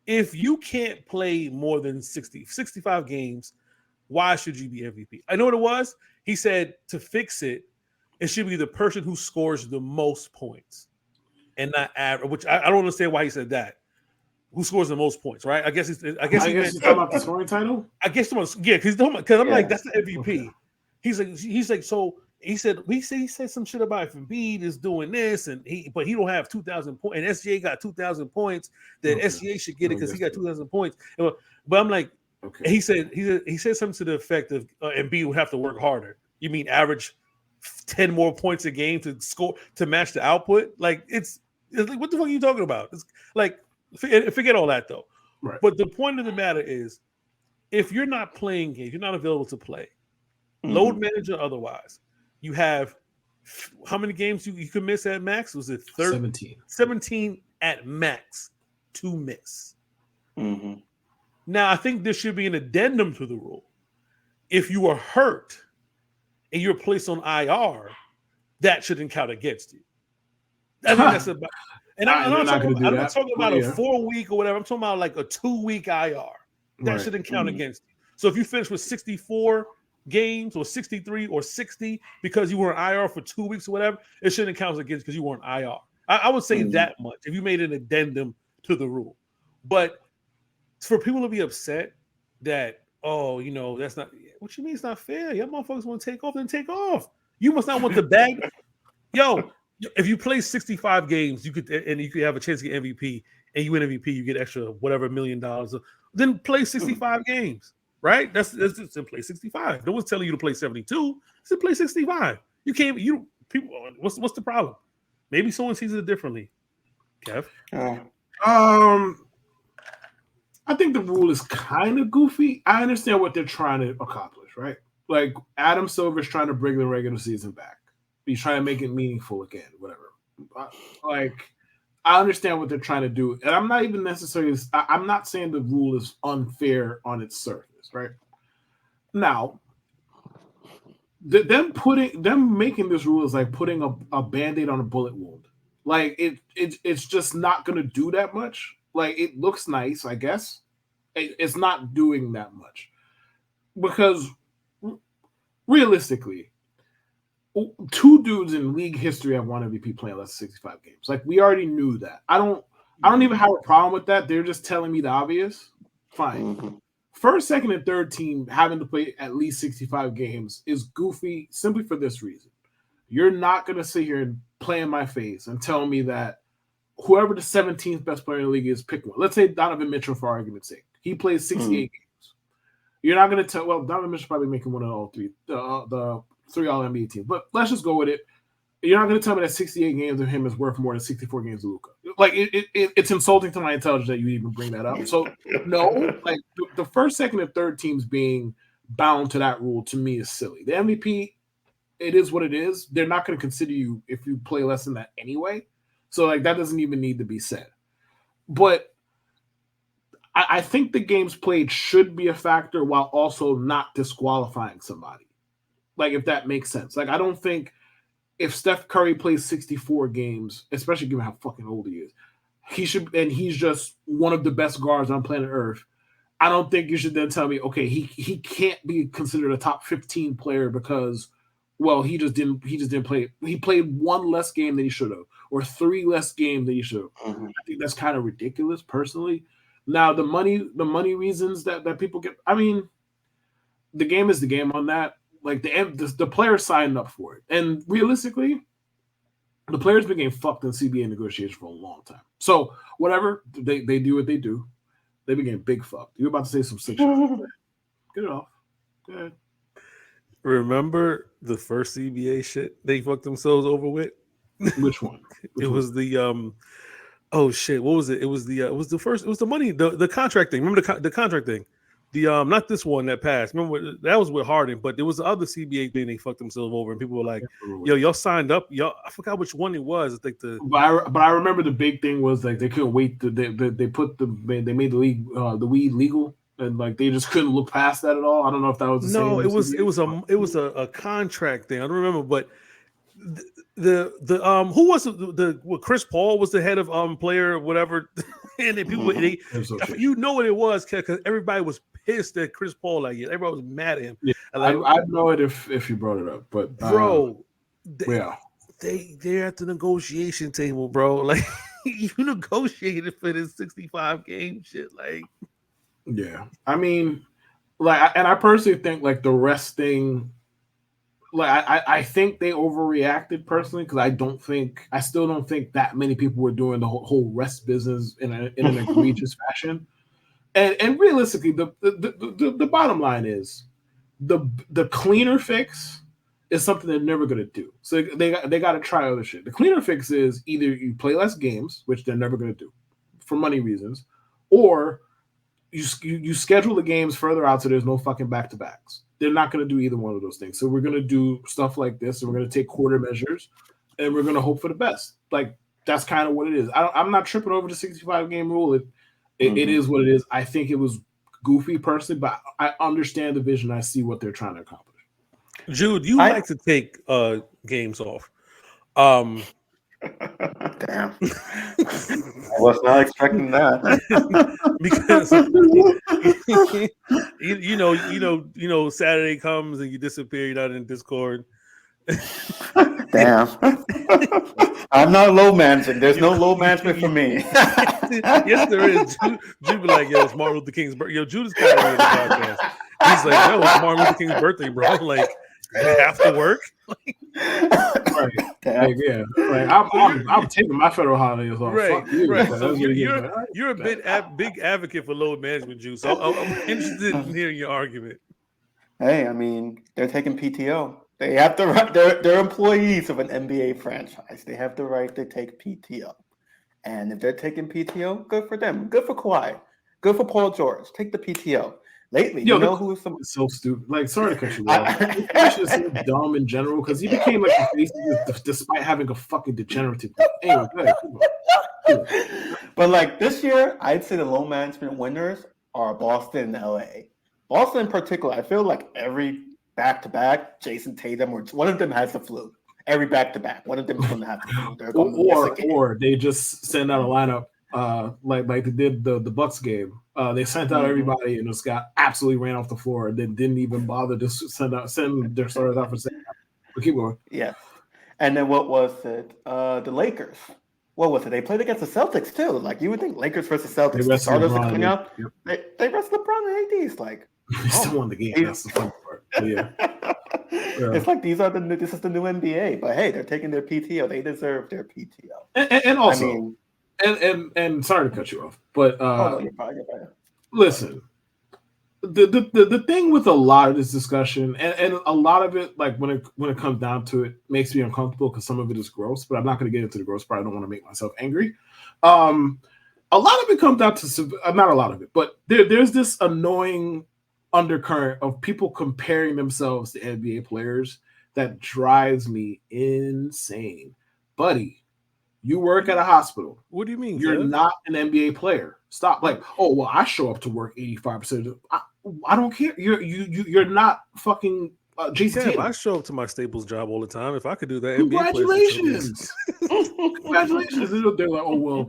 If you can't play more than 65 games, why should you be MVP? I know what it was. He said to fix it, it should be the person who scores the most points and not average, which I don't understand why he said that. Who scores the most points, right? I guess he's talking about the scoring title. I guess because I'm like, that's the MVP. He's like, so he said some shit about if Embiid is doing this but he don't have 2,000 points, and SGA got 2,000 points. That SGA should get it because he got 2,000 points. But I'm like, he said something to the effect of Embiid would have to work harder. You mean average 10 more points a game to score to match the output? Like it's like, what the fuck are you talking about? It's like, forget all that though. Right. But the point of the matter is, if you're not playing games, you're not available to play, load manager otherwise, you have how many games you could miss at max? Was it 17? 17 at max to miss. Mm-hmm. Now, I think there should be an addendum to the rule. If you are hurt and you're placed on IR, that shouldn't count against you. I think that's about. And I'm not talking about a 4-week or whatever. I'm talking about like a 2-week IR. That shouldn't count against you. So if you finish with 64 games or 63 or 60 because you were in IR for 2 weeks or whatever, it shouldn't count against because you were in IR. I would say that much if you made an addendum to the rule. But for people to be upset that, that's not what you mean it's not fair. Y'all motherfuckers want to take off, then take off. You must not want the bag. Yo, if you play 65 games, you could have a chance to get MVP, and you win MVP, you get extra whatever $1 million. Then play 65 games, right? That's just play 65. No one's telling you to play 72. Just play 65. You can't. People. What's the problem? Maybe someone sees it differently. Kev. I think the rule is kind of goofy. I understand what they're trying to accomplish, right? Like Adam Silver's trying to bring the regular season back. He's trying to make it meaningful again, whatever. I understand what they're trying to do. And I'm not even necessarily, I'm not saying the rule is unfair on its surface, right? Now, them making this rule is like putting a Band-Aid on a bullet wound. Like it's just not going to do that much. Like it looks nice, I guess. It's not doing that much. Because realistically, 2 dudes in league history have won MVP playing less than 65 games. Like we already knew that. I don't even have a problem with that. They're just telling me the obvious. Fine. Mm-hmm. First, second, and third team having to play at least 65 games is goofy simply for this reason. You're not going to sit here and play in my face and tell me that whoever the 17th best player in the league is, pick one. Let's say Donovan Mitchell, for argument's sake. He plays 68 games. You're not going to tell, Donovan Mitchell probably making one of all three, the 3 All-NBA teams. But let's just go with it. You're not going to tell me that 68 games of him is worth more than 64 games of Luka. Like, it's insulting to my intelligence that you even bring that up. So, no, like, the first, second, and third teams being bound to that rule, to me, is silly. The MVP, it is what it is. They're not going to consider you if you play less than that anyway. So, like, that doesn't even need to be said. But I think the games played should be a factor while also not disqualifying somebody. Like, if that makes sense. Like, I don't think if Steph Curry plays 64 games, especially given how fucking old he is, he should, and he's just one of the best guards on planet Earth. I don't think you should then tell me, okay, he can't be considered a top 15 player because, well, he just didn't play. He played 1 less game than he should have, or 3 less games than he should have. I think that's kind of ridiculous, personally. Now, the money reasons that people get, I mean, the game is the game on that. Like, the players signed up for it. And realistically, the players been getting fucked in CBA negotiations for a long time. So, whatever, they do what they do. They've been getting big fucked. You're about to say some sick shit. Get it off. Go ahead. Remember the first CBA shit they fucked themselves over with? Which one? It was the oh shit, what was it? It was the money, the contract thing. Remember the contract thing? The not this one that passed. Remember that was with Harden, but there was the other CBA thing they fucked themselves over, and people were like, "Yo, y'all signed up." I forgot which one it was. I think But I remember the big thing was like they couldn't wait. They made the league the weed legal, and like they just couldn't look past that at all. I don't know if that was the same. It was a contract thing. I don't remember, but the who was the Chris Paul was the head of player or whatever, and then people you know what it was because everybody was pissed at Chris Paul. Like everybody was mad at him. Yeah, like, I'd know it if you brought it up, but bro, they're at the negotiation table, bro. Like you negotiated for this 65 game shit, like. Yeah, I mean, like, and I personally think like the rest thing. Like I think they overreacted personally because I still don't think that many people were doing the whole rest business in an egregious fashion. And realistically, the bottom line is the cleaner fix is something they're never going to do. So they got to try other shit. The cleaner fix is either you play less games, which they're never going to do for money reasons, or you schedule the games further out so there's no fucking back-to-backs. They're not going to do either one of those things. So we're going to do stuff like this, and we're going to take quarter measures, and we're going to hope for the best. Like, that's kind of what it is. I'm not tripping over the 65-game rule. It is what it is. I think it was goofy personally, but I understand the vision. I see what they're trying to accomplish. Jude, you like to take games off. Damn. I was not expecting that. Because you know, Saturday comes and you disappear, you're not in Discord. Damn. I'm not low managing. There's no low management for me. Yes, there is. Jude be like, yo, it's Martin Luther King's birthday. Yo, Jude is kind of in the podcast. He's like, yo, it's Martin Luther King's birthday, bro. Like, you have to work. Right. Like, yeah. Like, I'm taking my federal holidays off. Right. Fuck you. Right. So So you're a big advocate for load management, Jude. So I'm interested in hearing your argument. Hey, I mean, they're taking PTO. They have the right. They're employees of an NBA franchise. They have the right to take PTO. And if they're taking PTO, good for them. Good for Kawhi. Good for Paul George. Take the PTO. Lately, you know who's so stupid. Like, sorry to cut you off. It's just so dumb in general because he became like a face despite having a fucking degenerative. Anyway, go ahead. But like this year, I'd say the low management winners are Boston and LA. Boston in particular, I feel like every back-to-back, Jason Tatum or one of them has the flu. Every back-to-back, one of them is going to have the flu. Or they just send out a lineup like they did the Bucks game. They sent out everybody and just got absolutely ran off the floor and then didn't even bother to send their starters out for second. But keep going. Yeah. And then what was it? The Lakers. What was it? They played against the Celtics too. Like you would think Lakers versus Celtics. The starters are coming out. Yep. They rest LeBron and AD's like. They still won the game. That's the fun part. But yeah. It's like this is the new NBA. But hey, they're taking their PTO. They deserve their PTO. And also, and sorry to cut you off, but you're fine. Listen, the thing with a lot of this discussion, and a lot of it, like when it comes down to it, makes me uncomfortable because some of it is gross. But I'm not going to get into the gross part. I don't want to make myself angry. A lot of it comes down to not a lot of it, but there's this annoying undercurrent of people comparing themselves to NBA players that drives me insane, buddy. You work at a hospital. What do you mean? You're not an NBA player. Stop. Like, oh well, I show up to work 85%. I don't care. You're not fucking Jason Tatum. I show up to my Staples job all the time. If I could do that, congratulations. Congratulations. They're like, oh well,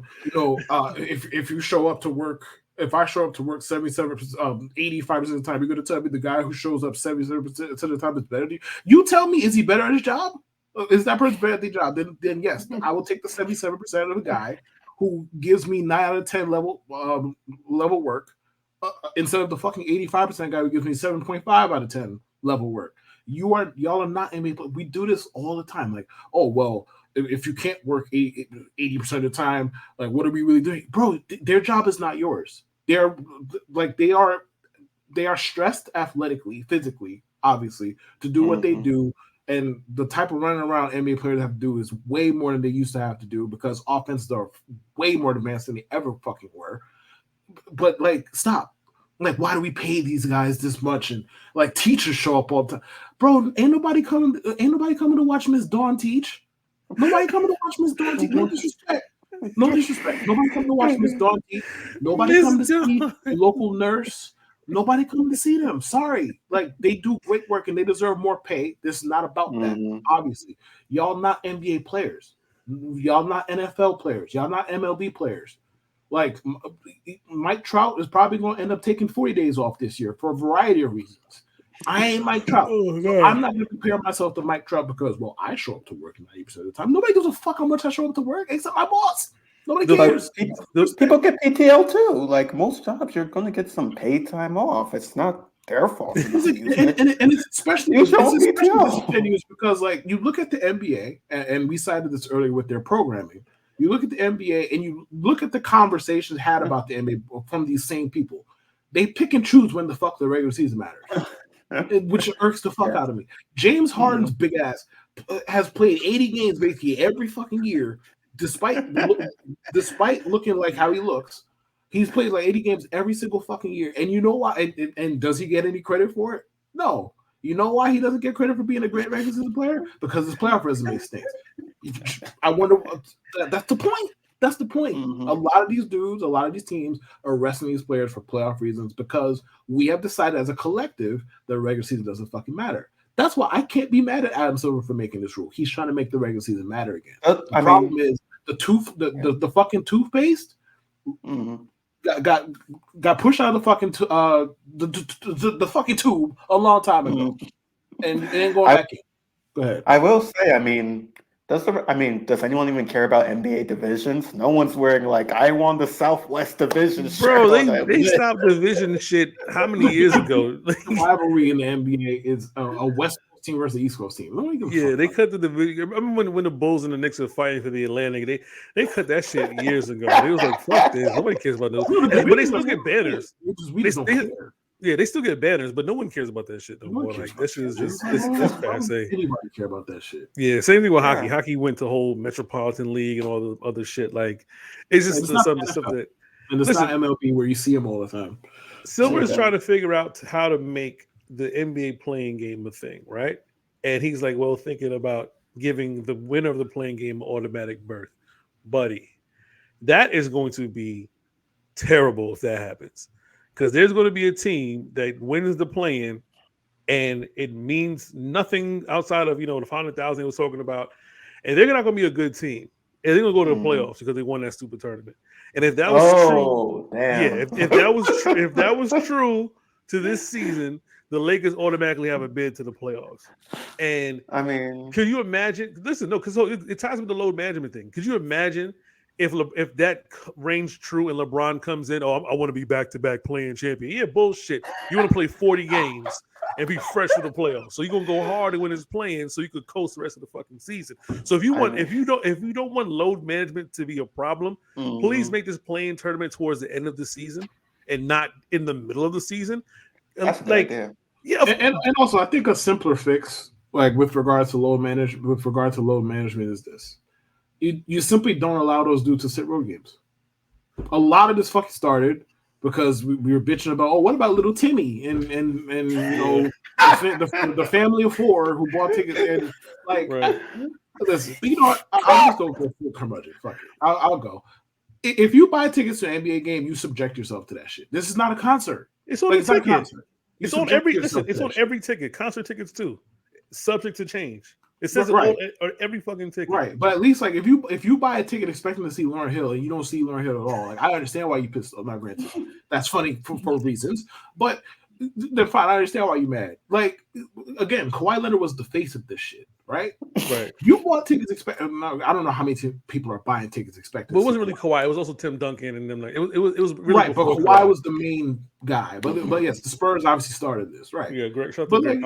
if you show up to work. If I show up to work 77%, 85% of the time, you're going to tell me the guy who shows up 77% of the time is better than you. You tell me, is he better at his job? Is that person better at the job? Then yes, I will take the 77% of the guy who gives me 9 out of 10 level work instead of the fucking 85% guy who gives me 7.5 out of 10 level work. Y'all are not NBA. We do this all the time. Like, oh well, if you can't work 80% of the time, like what are we really doing, bro? Their job is not yours. They are stressed athletically, physically, obviously, to do what they do. And the type of running around NBA players have to do is way more than they used to have to do because offenses are way more advanced than they ever fucking were. But like, stop. Like, why do we pay these guys this much? And like teachers show up all the time. Bro, ain't nobody coming to watch Miss Dawn teach. Nobody coming to watch Miss Dawn teach. No disrespect. No disrespect. Nobody coming to watch Miss Dawn teach. Nobody coming to see the local nurse. Nobody coming to see them. Sorry. Like, they do great work and they deserve more pay. This is not about that, obviously. Y'all not NBA players. Y'all not NFL players. Y'all not MLB players. Like, Mike Trout is probably going to end up taking 40 days off this year for a variety of reasons. I ain't Mike Trout. So I'm not going to compare myself to Mike Trout because, well, I show up to work 90% of the time. Nobody gives a fuck how much I show up to work except my boss. Nobody cares. People get PTO too. Like, most jobs, you're going to get some paid time off. It's not their fault. And it's especially strenuous because, like, you look at the NBA, and we cited this earlier with their programming. You look at the NBA and you look at the conversations had about the NBA from these same people. They pick and choose when the fuck the regular season matters, which irks the fuck out of me. James Harden's big ass has played 80 games basically every fucking year, despite looking like how he looks. He's played like 80 games every single fucking year. And you know why? And does he get any credit for it? No. You know why he doesn't get credit for being a great regular season player? Because his playoff resume stinks. I wonder. That's the point. That's the point. A lot of these dudes, a lot of these teams are resting these players for playoff reasons because we have decided as a collective that regular season doesn't fucking matter. That's why I can't be mad at Adam Silver for making this rule. He's trying to make the regular season matter again. The problem is the fucking toothpaste got pushed out of the fucking the fucking tube a long time ago, and it ain't going back in. Go ahead. I will say, I mean, does anyone even care about NBA divisions? No one's wearing like I won the Southwest Division. Bro, they stopped division shit how many years ago? The rivalry in the NBA is a West Coast team versus the East Coast team. They cut the division. Remember when the Bulls and the Knicks were fighting for the Atlantic? They cut that shit years ago. They was like, fuck this. Nobody cares about those. But they still get banners. They still get banners, but no one cares about that shit no more. Like, this shit is just passe. Anybody care about that shit? Yeah, same thing with hockey. Hockey went to whole Metropolitan League and all the other shit. Like, it's just stuff that. And it's not MLB where you see them all the time. Silver is trying to figure out how to make the NBA playing game a thing, right? And he's like, well, thinking about giving the winner of the playing game automatic berth. Buddy, that is going to be terrible if that happens. Because there's going to be a team that wins the play-in, and it means nothing outside of, the 500,000 they was talking about. And they're not going to be a good team. And they're going to go to the playoffs because they won that stupid tournament. And if that was true, if that was true to this season, the Lakers automatically have a bid to the playoffs. And I mean, can you imagine? Listen, no, because it ties with the load management thing. Could you imagine if that reigns true and LeBron comes in? Oh, I want to be back-to-back playing champion. Yeah, bullshit. You want to play 40 games and be fresh for the playoffs. So you're gonna go hard when it's playing, so you could coast the rest of the fucking season. So if you don't want load management to be a problem, please make this playing tournament towards the end of the season and not in the middle of the season. That's like, and also I think a simpler fix, like with regard to load management, is this: you simply don't allow those dudes to sit road games. A lot of this fucking started because we were bitching about, what about little Timmy and the family of four who bought tickets and like, listen, what? I'll just go full curmudgeon. Fuck it, I'll go. If you buy tickets to an NBA game, you subject yourself to that shit. This is not a concert. It's on the ticket. It's on every ticket. Concert tickets too, subject to change. It says it on every fucking ticket. Right, but at least like if you buy a ticket expecting to see Lauryn Hill and you don't see Lauryn Hill at all, like I understand why you pissed off. Not granted, that's funny for reasons, but then fine. I understand why you mad. Like again, Kawhi Leonard was the face of this shit, right? Right. You bought tickets expecting. I don't know how many people are buying tickets expecting. But it wasn't really Kawhi. It was also Tim Duncan and them. Like it was really right. But Kawhi was the main guy. But yes, the Spurs obviously started this, right? Yeah, Greg. But like,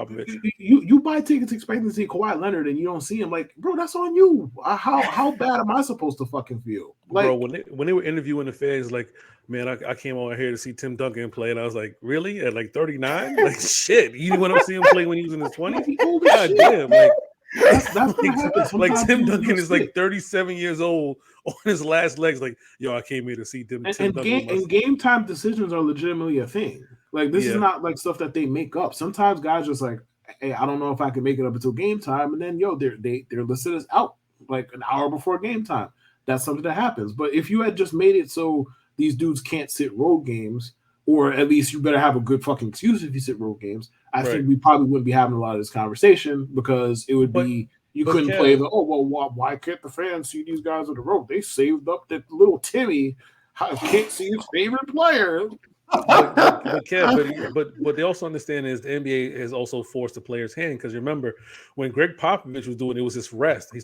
you buy tickets expecting to see Kawhi Leonard and you don't see him. Like, bro, that's on you. How bad am I supposed to fucking feel? Like, bro, when they were interviewing the fans, like, man, I came over here to see Tim Duncan play, and I was like, really? At like 39? Like, shit. You went up to see him play when he was in his 20s? God damn. Like, that's what happens. Like Tim Duncan is like 37 years old on his last legs. Like, yo, I came here to see Tim Duncan. And game time decisions are legitimately a thing. Like this is not like stuff that they make up. Sometimes guys just like, hey, I don't know if I can make it up until game time, and then they're listed as out like an hour before game time. That's something that happens. But if you had just made it so these dudes can't sit road games, or at least you better have a good fucking excuse if you sit road games, I think we probably wouldn't be having a lot of this conversation because it would be you couldn't play the why can't the fans see these guys on the road? They saved up that little Timmy can't see his favorite player. but they also understand is the NBA has also forced the player's hand because remember when Greg Popovich was doing it was his rest. He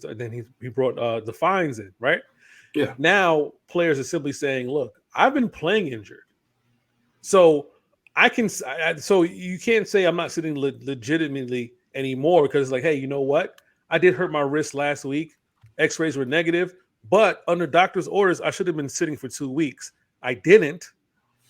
brought the fines in, right? Yeah. Now players are simply saying, "Look, I've been playing injured, so I can." So you can't say I'm not sitting legitimately anymore because it's like, hey, you know what? I did hurt my wrist last week. X-rays were negative, but under doctor's orders, I should have been sitting for 2 weeks. I didn't.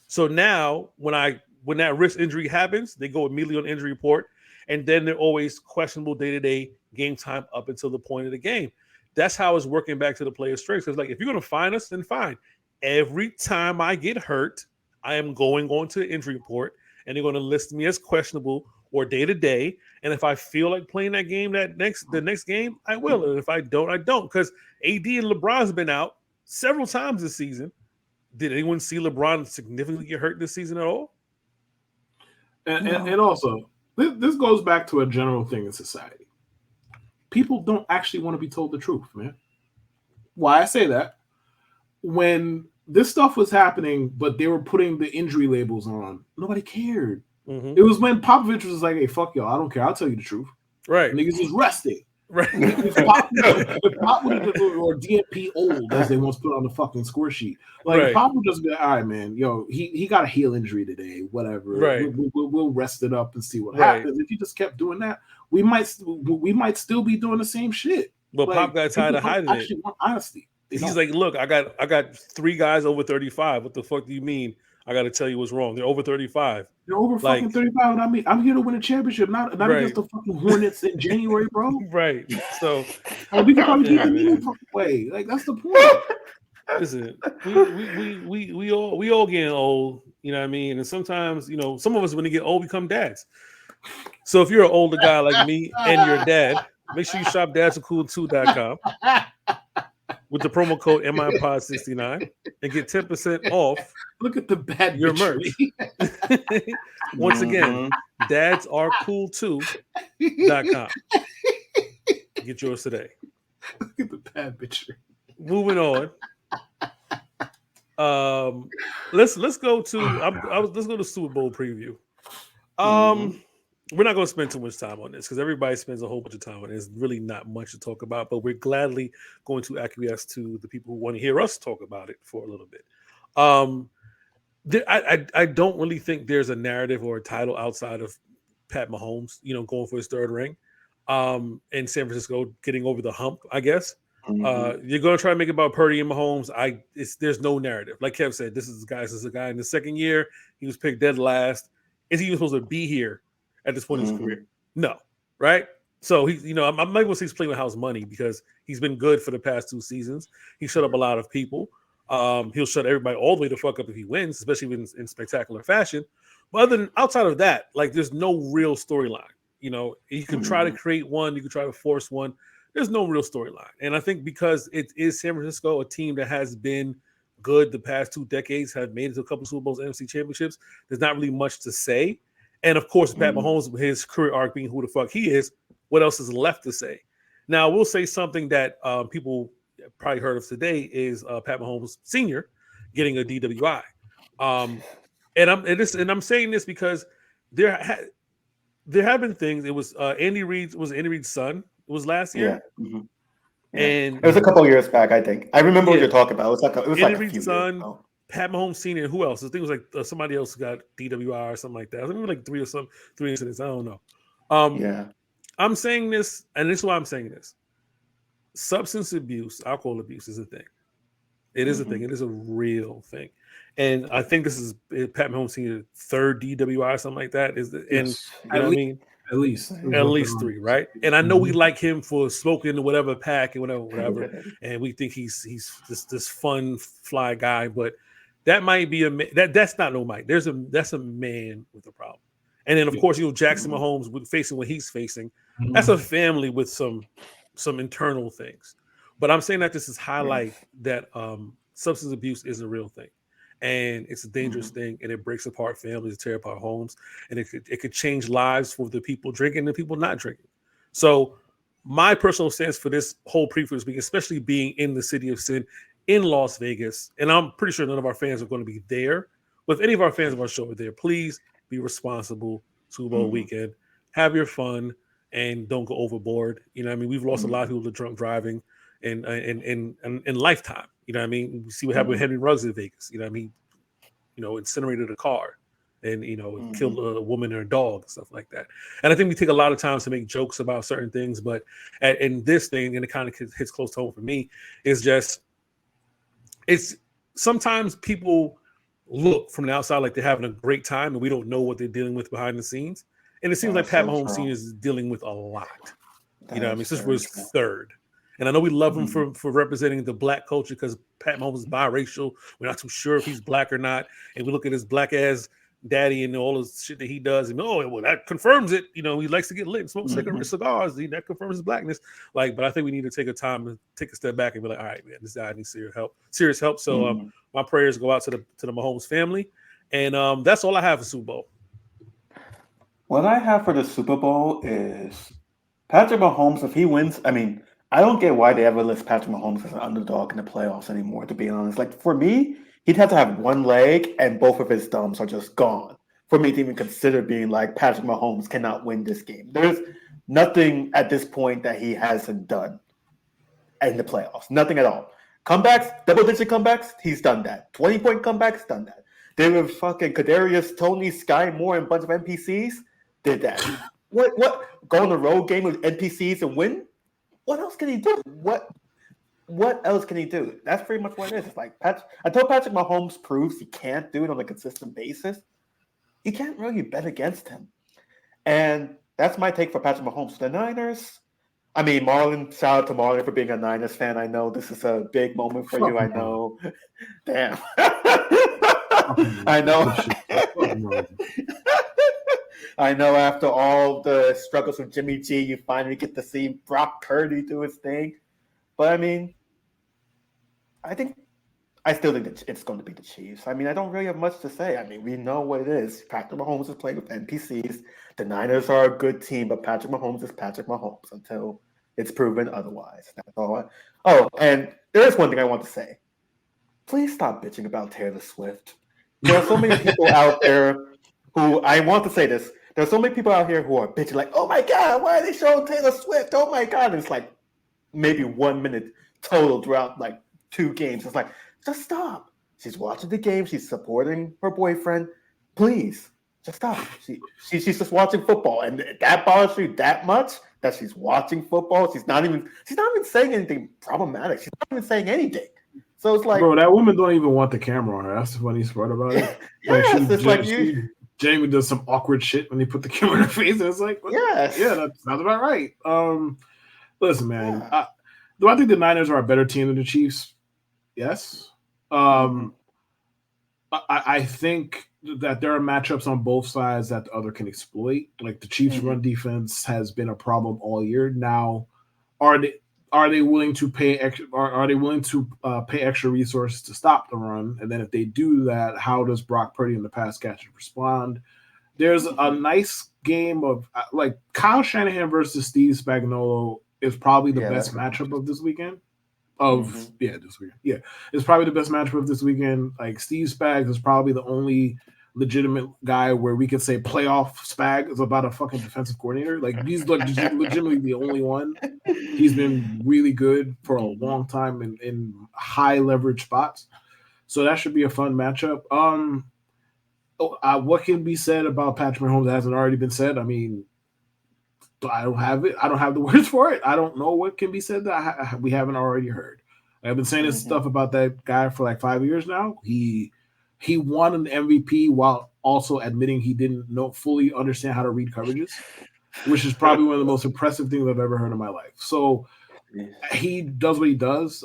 So now when that wrist injury happens, they go immediately on injury report, and then they're always questionable day-to-day game time up until the point of the game. That's how it's working back to the player's strengths. It's like, if you're going to fine us, then fine. Every time I get hurt, I am going on to the injury report, and they're going to list me as questionable or day-to-day. And if I feel like playing that game the next game, I will. And if I don't, I don't. Because AD and LeBron's been out several times this season. Did anyone see LeBron significantly get hurt this season at all? And also, this goes back to a general thing in society. People don't actually want to be told the truth, man. Why I say that? When this stuff was happening, but they were putting the injury labels on, nobody cared. Mm-hmm. It was when Popovich was like, hey, fuck y'all, I don't care. I'll tell you the truth. Right. Niggas just rested. Right. If Pop or DNP old, as they once put on the fucking score sheet. Like, Pop would just be like, all right, man, yo, he got a heel injury today, whatever. Right. We'll rest it up and see what happens. If you just kept doing that, we might still be doing the same shit. But like, Pop got tired of hiding it. Actually want honesty. He's like, look, I got 3 guys over 35. What the fuck do you mean? I got to tell you what's wrong. They're over 35. They're over fucking 35. I mean, I'm here to win a championship, not against the fucking Hornets in January, bro. Right. So we can probably keep them either fucking way. Like, that's the point. Listen, we all getting old. You know what I mean? And sometimes, you know, some of us when they get old become dads. So if you're an older guy like me and your dad, make sure you shop dadsarcool2.com with the promo code MIPod69 and get 10% off. Look at the bad your merch. Once again, dadsarcool2.com. Get yours today. Look at the bad picture. Moving on. Let's go to let's go to Super Bowl preview. We're not going to spend too much time on this because everybody spends a whole bunch of time on it. There's really not much to talk about, but we're gladly going to acquiesce to the people who want to hear us talk about it for a little bit. I don't really think there's a narrative or a title outside of Pat Mahomes, you know, going for his 3rd ring, and San Francisco getting over the hump, I guess. You're going to try to make it about Purdy and Mahomes. There's no narrative. Like Kev said, this is a guy in the 2nd year. He was picked dead last. Is he even supposed to be here at this point in his career? No, right? So he's, you know, I'm not going to say he's playing with house money because he's been good for the past 2 seasons. He shut up a lot of people. He'll shut everybody all the way the fuck up if he wins, especially in spectacular fashion. But outside of that, like there's no real storyline. You know, you can try to create one, you can try to force one. There's no real storyline. And I think because it is San Francisco, a team that has been good the past 2 decades, have made it to a couple of Super Bowls, NFC championships, there's not really much to say. And of course, Pat Mahomes, his career arc being who the fuck he is, what else is left to say? Now, we'll say something that people probably heard of today is Pat Mahomes Sr. getting a DWI. And I'm saying this because there have been things. It was Andy Reid's son. It was last year. Yeah. Mm-hmm. Yeah. And it was a couple of years back, I think. I remember what you're talking about. It was Andy like Reid's son, Pat Mahomes Sr. Who else? I think it was like somebody else got DWI or something like that. I think it was like 3 incidents. I don't know. I'm saying this, and this is why I'm saying this. Substance abuse, alcohol abuse is a thing. It is a thing. It is a real thing. And I think this is Pat Mahomes Sr. 3rd DWI or something like that. At least 3, right? And I know we like him for smoking whatever pack and whatever, and we think he's this fun fly guy. But that might be that's not no Mike. That's a man with a problem. And then of course, Jackson Mahomes facing what he's facing. That's a family with some internal things. But I'm saying that this is highlight that substance abuse is a real thing. And it's a dangerous thing, and it breaks apart families, tear apart homes, and it could change lives for the people drinking and the people not drinking. So my personal stance for this whole preview week, especially being in the city of sin in Las Vegas, and I'm pretty sure none of our fans are going to be there. But if any of our fans of our show are there, please be responsible. Super Bowl weekend, have your fun, and don't go overboard. You know what I mean? We've lost a lot of people to drunk driving in lifetime. You know what I mean? We see what happened with Henry Ruggs in Vegas. You know what I mean? Incinerated a car and, killed a woman and a dog and stuff like that. And I think we take a lot of times to make jokes about certain things, but in this thing, and it kind of hits close to home for me, is just, it's sometimes people look from the outside like they're having a great time and we don't know what they're dealing with behind the scenes. And it seems like Pat Mahomes Sr. is dealing with a lot. You know what I mean? This was third. And I know we love him for representing the black culture because Pat Mahomes is biracial. We're not too sure if he's black or not. And we look at his black ass daddy and all the shit that he does. And that confirms it. He likes to get lit and smoke cigars. That confirms his blackness. But I think we need to take a step back and be like, all right, man, this guy needs serious help. So my prayers go out to the Mahomes family. And that's all I have for Super Bowl. What I have for the Super Bowl is Patrick Mahomes, if he wins, I don't get why they ever list Patrick Mahomes as an underdog in the playoffs anymore, to be honest. Like, for me, he'd have to have one leg and both of his thumbs are just gone for me to even consider being like, Patrick Mahomes cannot win this game. There's nothing at this point that he hasn't done in the playoffs. Nothing at all. Comebacks, double-digit comebacks, he's done that. 20-point comebacks, done that. They were fucking Kadarius, Tony, Sky Moore, and a bunch of NPCs, did that. What? Go on a road game with NPCs and win? What else can he do? What else can he do? That's pretty much what it is. It's like until Patrick Mahomes proves he can't do it on a consistent basis, you can't really bet against him. And that's my take for Patrick Mahomes. The Niners, Marlon, shout out to Marlon for being a Niners fan. I know this is a big moment for you. I know. Damn. I know. I know after all the struggles with Jimmy G, you finally get to see Brock Purdy do his thing. But I still think it's going to be the Chiefs. I don't really have much to say. We know what it is. Patrick Mahomes is playing with NPCs. The Niners are a good team, but Patrick Mahomes is Patrick Mahomes until it's proven otherwise. That's all. And there is one thing I want to say. Please stop bitching about Taylor Swift. There are so many people out there who, I want to say this, there's so many people out here who are bitching like, oh my God, why are they showing Taylor Swift? Oh my God. And it's like maybe 1 minute total throughout like 2 games. It's like, just stop. She's watching the game. She's supporting her boyfriend. Please, just stop. She's just watching football. And that bothers you that much that she's watching football. She's not even saying anything problematic. She's not even saying anything. So it's like, bro, that woman don't even want the camera on her. That's the funniest part about it. Jamie does some awkward shit when they put the camera in her face. And it's like, that sounds about right. Listen, man, do I think the Niners are a better team than the Chiefs? Yes. I think that there are matchups on both sides that the other can exploit. Like the Chiefs' run defense has been a problem all year. Now, are they willing to pay extra? Are they willing to pay extra resources to stop the run? And then if they do that, how does Brock Purdy in the pass catcher respond? There's a nice game of like Kyle Shanahan versus Steve Spagnuolo is probably the best matchup of this weekend. This weekend. Yeah, it's probably the best matchup of this weekend. Like Steve Spags is probably the only legitimate guy where we could say playoff Spag is about a fucking defensive coordinator. Like he's legitimately the only one. He's been really good for a long time in high leverage spots. So that should be a fun matchup. What can be said about Patrick Mahomes that hasn't already been said? I don't have it. I don't have the words for it. I don't know what can be said that we haven't already heard. I've been saying this stuff about that guy for like 5 years now. He won an MVP while also admitting he didn't fully understand how to read coverages, which is probably one of the most impressive things I've ever heard in my life. So he does what he does.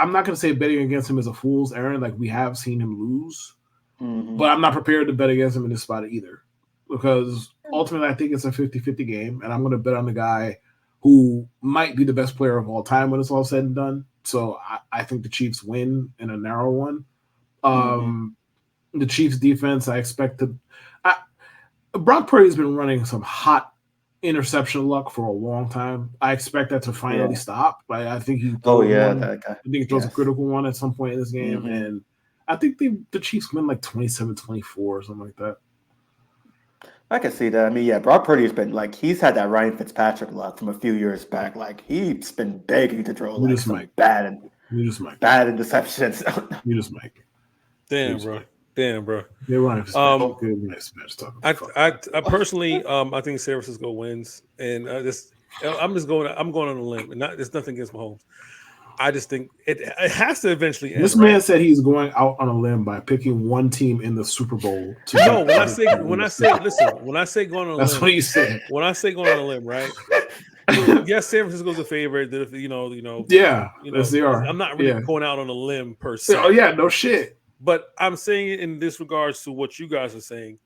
I'm not going to say betting against him is a fool's errand. Like we have seen him lose, Mhm. but I'm not prepared to bet against him in this spot either, because ultimately I think it's a 50-50 game, and I'm going to bet on the guy who might be the best player of all time when it's all said and done. So I think the Chiefs win in a narrow one. The Chiefs defense, I expect to. Brock Purdy's been running some hot interception luck for a long time. I expect that to finally stop. I think he. That guy. I think he throws a critical one at some point in this game, and I think the Chiefs win like 27-24 or something like that. I can see that. I mean, yeah, Brock Purdy's been like he's had that Ryan Fitzpatrick luck from a few years back. Like he's been begging to throw like some bad interceptions. You just Mike. Damn, bro. Yeah, Ryan Fitzpatrick. I personally, I think San Francisco wins, and I'm going on a limb, and there's nothing against Mahomes. I just think it has to eventually end. This man said he's going out on a limb by picking one team in the Super Bowl. No, when I say going on a limb, that's what you said. When I say going on a limb, right? Yes, San Francisco's a favorite. Yeah, yes, they are. I'm not really going out on a limb per se. Oh yeah, no shit. But I'm saying it in this regards to what you guys are saying.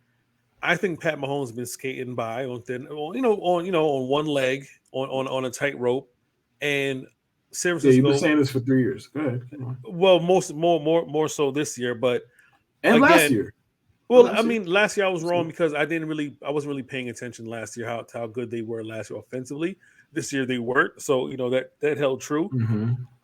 I think Pat Mahomes has been skating by on one leg on a tightrope, and San Francisco. Yeah, you've been saying this for 3 years. Go ahead. Well, more so this year, but last year. Well, I mean, last year I was wrong because I wasn't really paying attention last year how good they were last year offensively. This year they weren't, so that held true.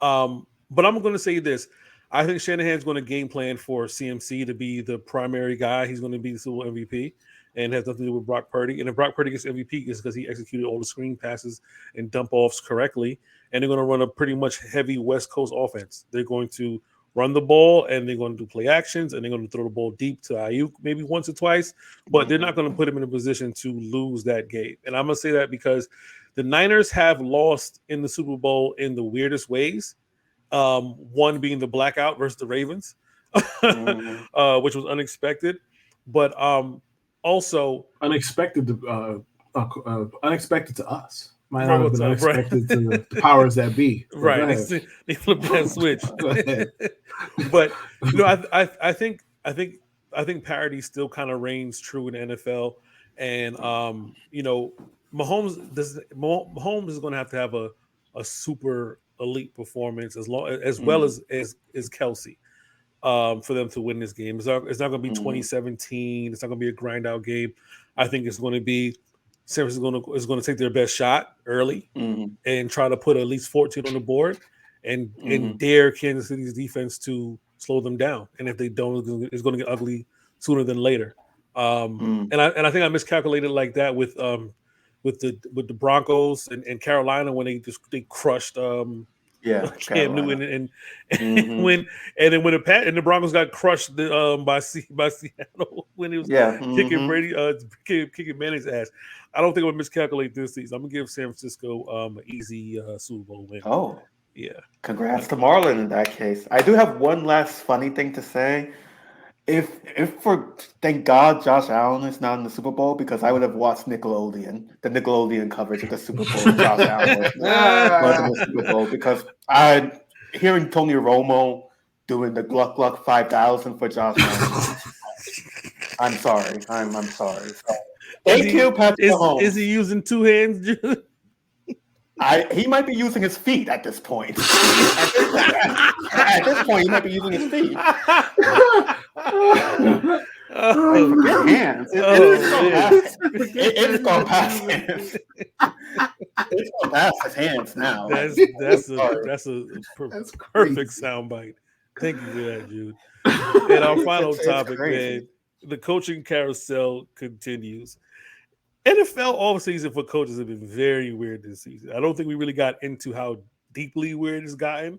But I'm going to say this. I think Shanahan's going to game plan for CMC to be the primary guy. He's going to be the Super Bowl MVP, and has nothing to do with Brock Purdy. And if Brock Purdy gets MVP, it's because he executed all the screen passes and dump offs correctly. And they're going to run a pretty much heavy West Coast offense. They're going to run the ball, and they're going to do play actions, and they're going to throw the ball deep to Ayuk maybe once or twice. But they're not going to put him in a position to lose that game. And I'm going to say that because the Niners have lost in the Super Bowl in the weirdest ways. One being the blackout versus the Ravens, which was unexpected, but also unexpected to us. Might not have been unexpected to the powers that be. Right, they flipped that switch. But I think parity still kind of reigns true in the NFL, and Mahomes is going to have a super elite performance as well as Kelsey for them to win this game. It's not going to be 2017. It's not going to be a grind out game. I think it's going to be San Francisco is going to take their best shot early and try to put at least 14 on the board and dare Kansas City's defense to slow them down. And if they don't, it's going to get ugly sooner than later. And I think I miscalculated like that with the Broncos and Carolina when they crushed Cam Newton and when the Broncos got crushed by Seattle when it was kicking Brady kicking Manning's ass. I don't think I'm gonna miscalculate this season. I'm gonna give San Francisco an easy Super Bowl win. Oh yeah, congrats to Marlon in that case. I do have one last funny thing to say. Thank God Josh Allen is not in the Super Bowl, because I would have watched the Nickelodeon coverage of the Super Bowl. Josh Allen was in the Super Bowl, because hearing Tony Romo doing the Gluck Gluck 5000 for Josh Allen. I'm sorry. I'm sorry. Thank you, Patrick Mahomes. Is he using two hands, Jude? He might be using his feet at this point. At this point, he might be using his feet. Forget hands. It's gone past hands. It's gone past his hands now. That's a perfect soundbite. Thank you for that, Jude. And our final topic, man, the coaching carousel continues. NFL offseason for coaches have been very weird this season. I don't think we really got into how deeply weird it's gotten.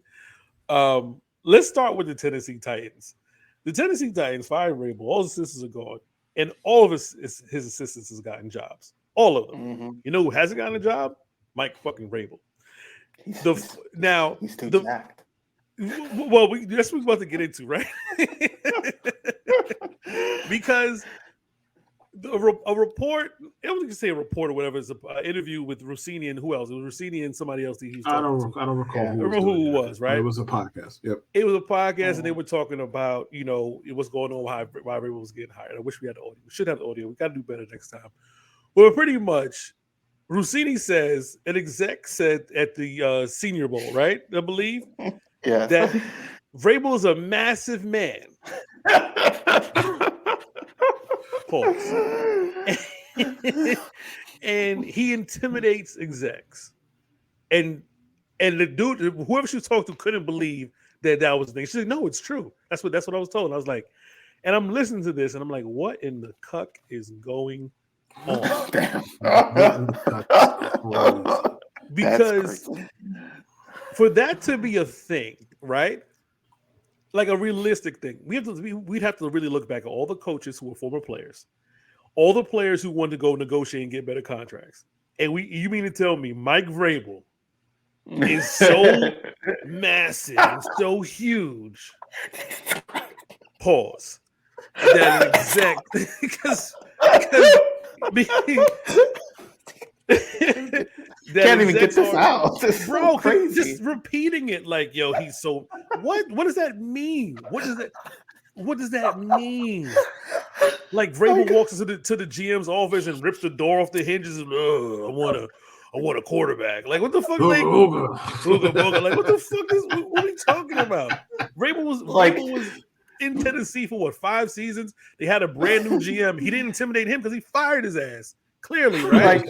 Let's start with the Tennessee Titans. The Tennessee Titans fired Vrabel. All his assistants are gone, and all of his assistants has gotten jobs. All of them. You know who hasn't gotten a job? Mike fucking Vrabel. He's too jacked. Well, that's what we're about to get into, right? Because a report. I don't think you say a report or whatever. It's an interview with Rossini and who else? It was Rossini and somebody else that he was I talking don't to. recall. Yeah. I remember who it was, right? It was a podcast. Yep. It was a podcast, and they were talking about what's going on, why Vrabel was getting hired. I wish we had the audio. We should have the audio. We got to do better next time. Well, pretty much, Rossini says an exec said at the Senior Bowl, right? I believe Yeah. that Vrabel is a massive man. Pause. And he intimidates execs. And the dude, whoever she was talking to, couldn't believe that was the thing. She's like, "No, it's true. That's what I was told." And I was like, and I'm listening to this, and I'm like, "What in the cuck is going on?" Because for that to be a thing, right? Like a realistic thing, we'd have to really look back at all the coaches who were former players, all the players who wanted to go negotiate and get better contracts. And you mean to tell me Mike Vrabel is so massive and so huge? Pause. That an exec, because can't even get this out. This bro, so crazy. Just repeating it like, yo, he's so what does that mean? What does that mean? Like Vrabel walks into the GM's office and rips the door off the hinges and I want a quarterback. Like what the fuck? Like what the fuck is what are we talking about? Vrabel was in Tennessee for what, 5 seasons? They had a brand new GM. He didn't intimidate him because he fired his ass. Clearly, right?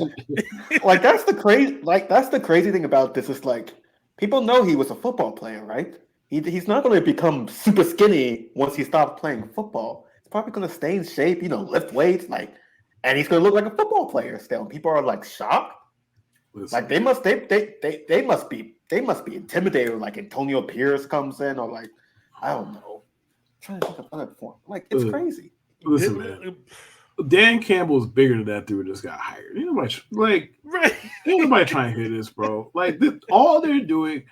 Like that's the crazy thing about this is like people know he was a football player, right? He's not going to become super skinny once he stops playing football. He's probably going to stay in shape, lift weights, and he's going to look like a football player still. People are like shocked. Listen. Like they must be intimidated. Like Antonio Pierce comes in, or like I don't know. I'm trying to think of other form. Like it's crazy. Listen, man. Dan Campbell's bigger than that dude just got hired. Ain't nobody trying to hear this, bro. Like all they're doing,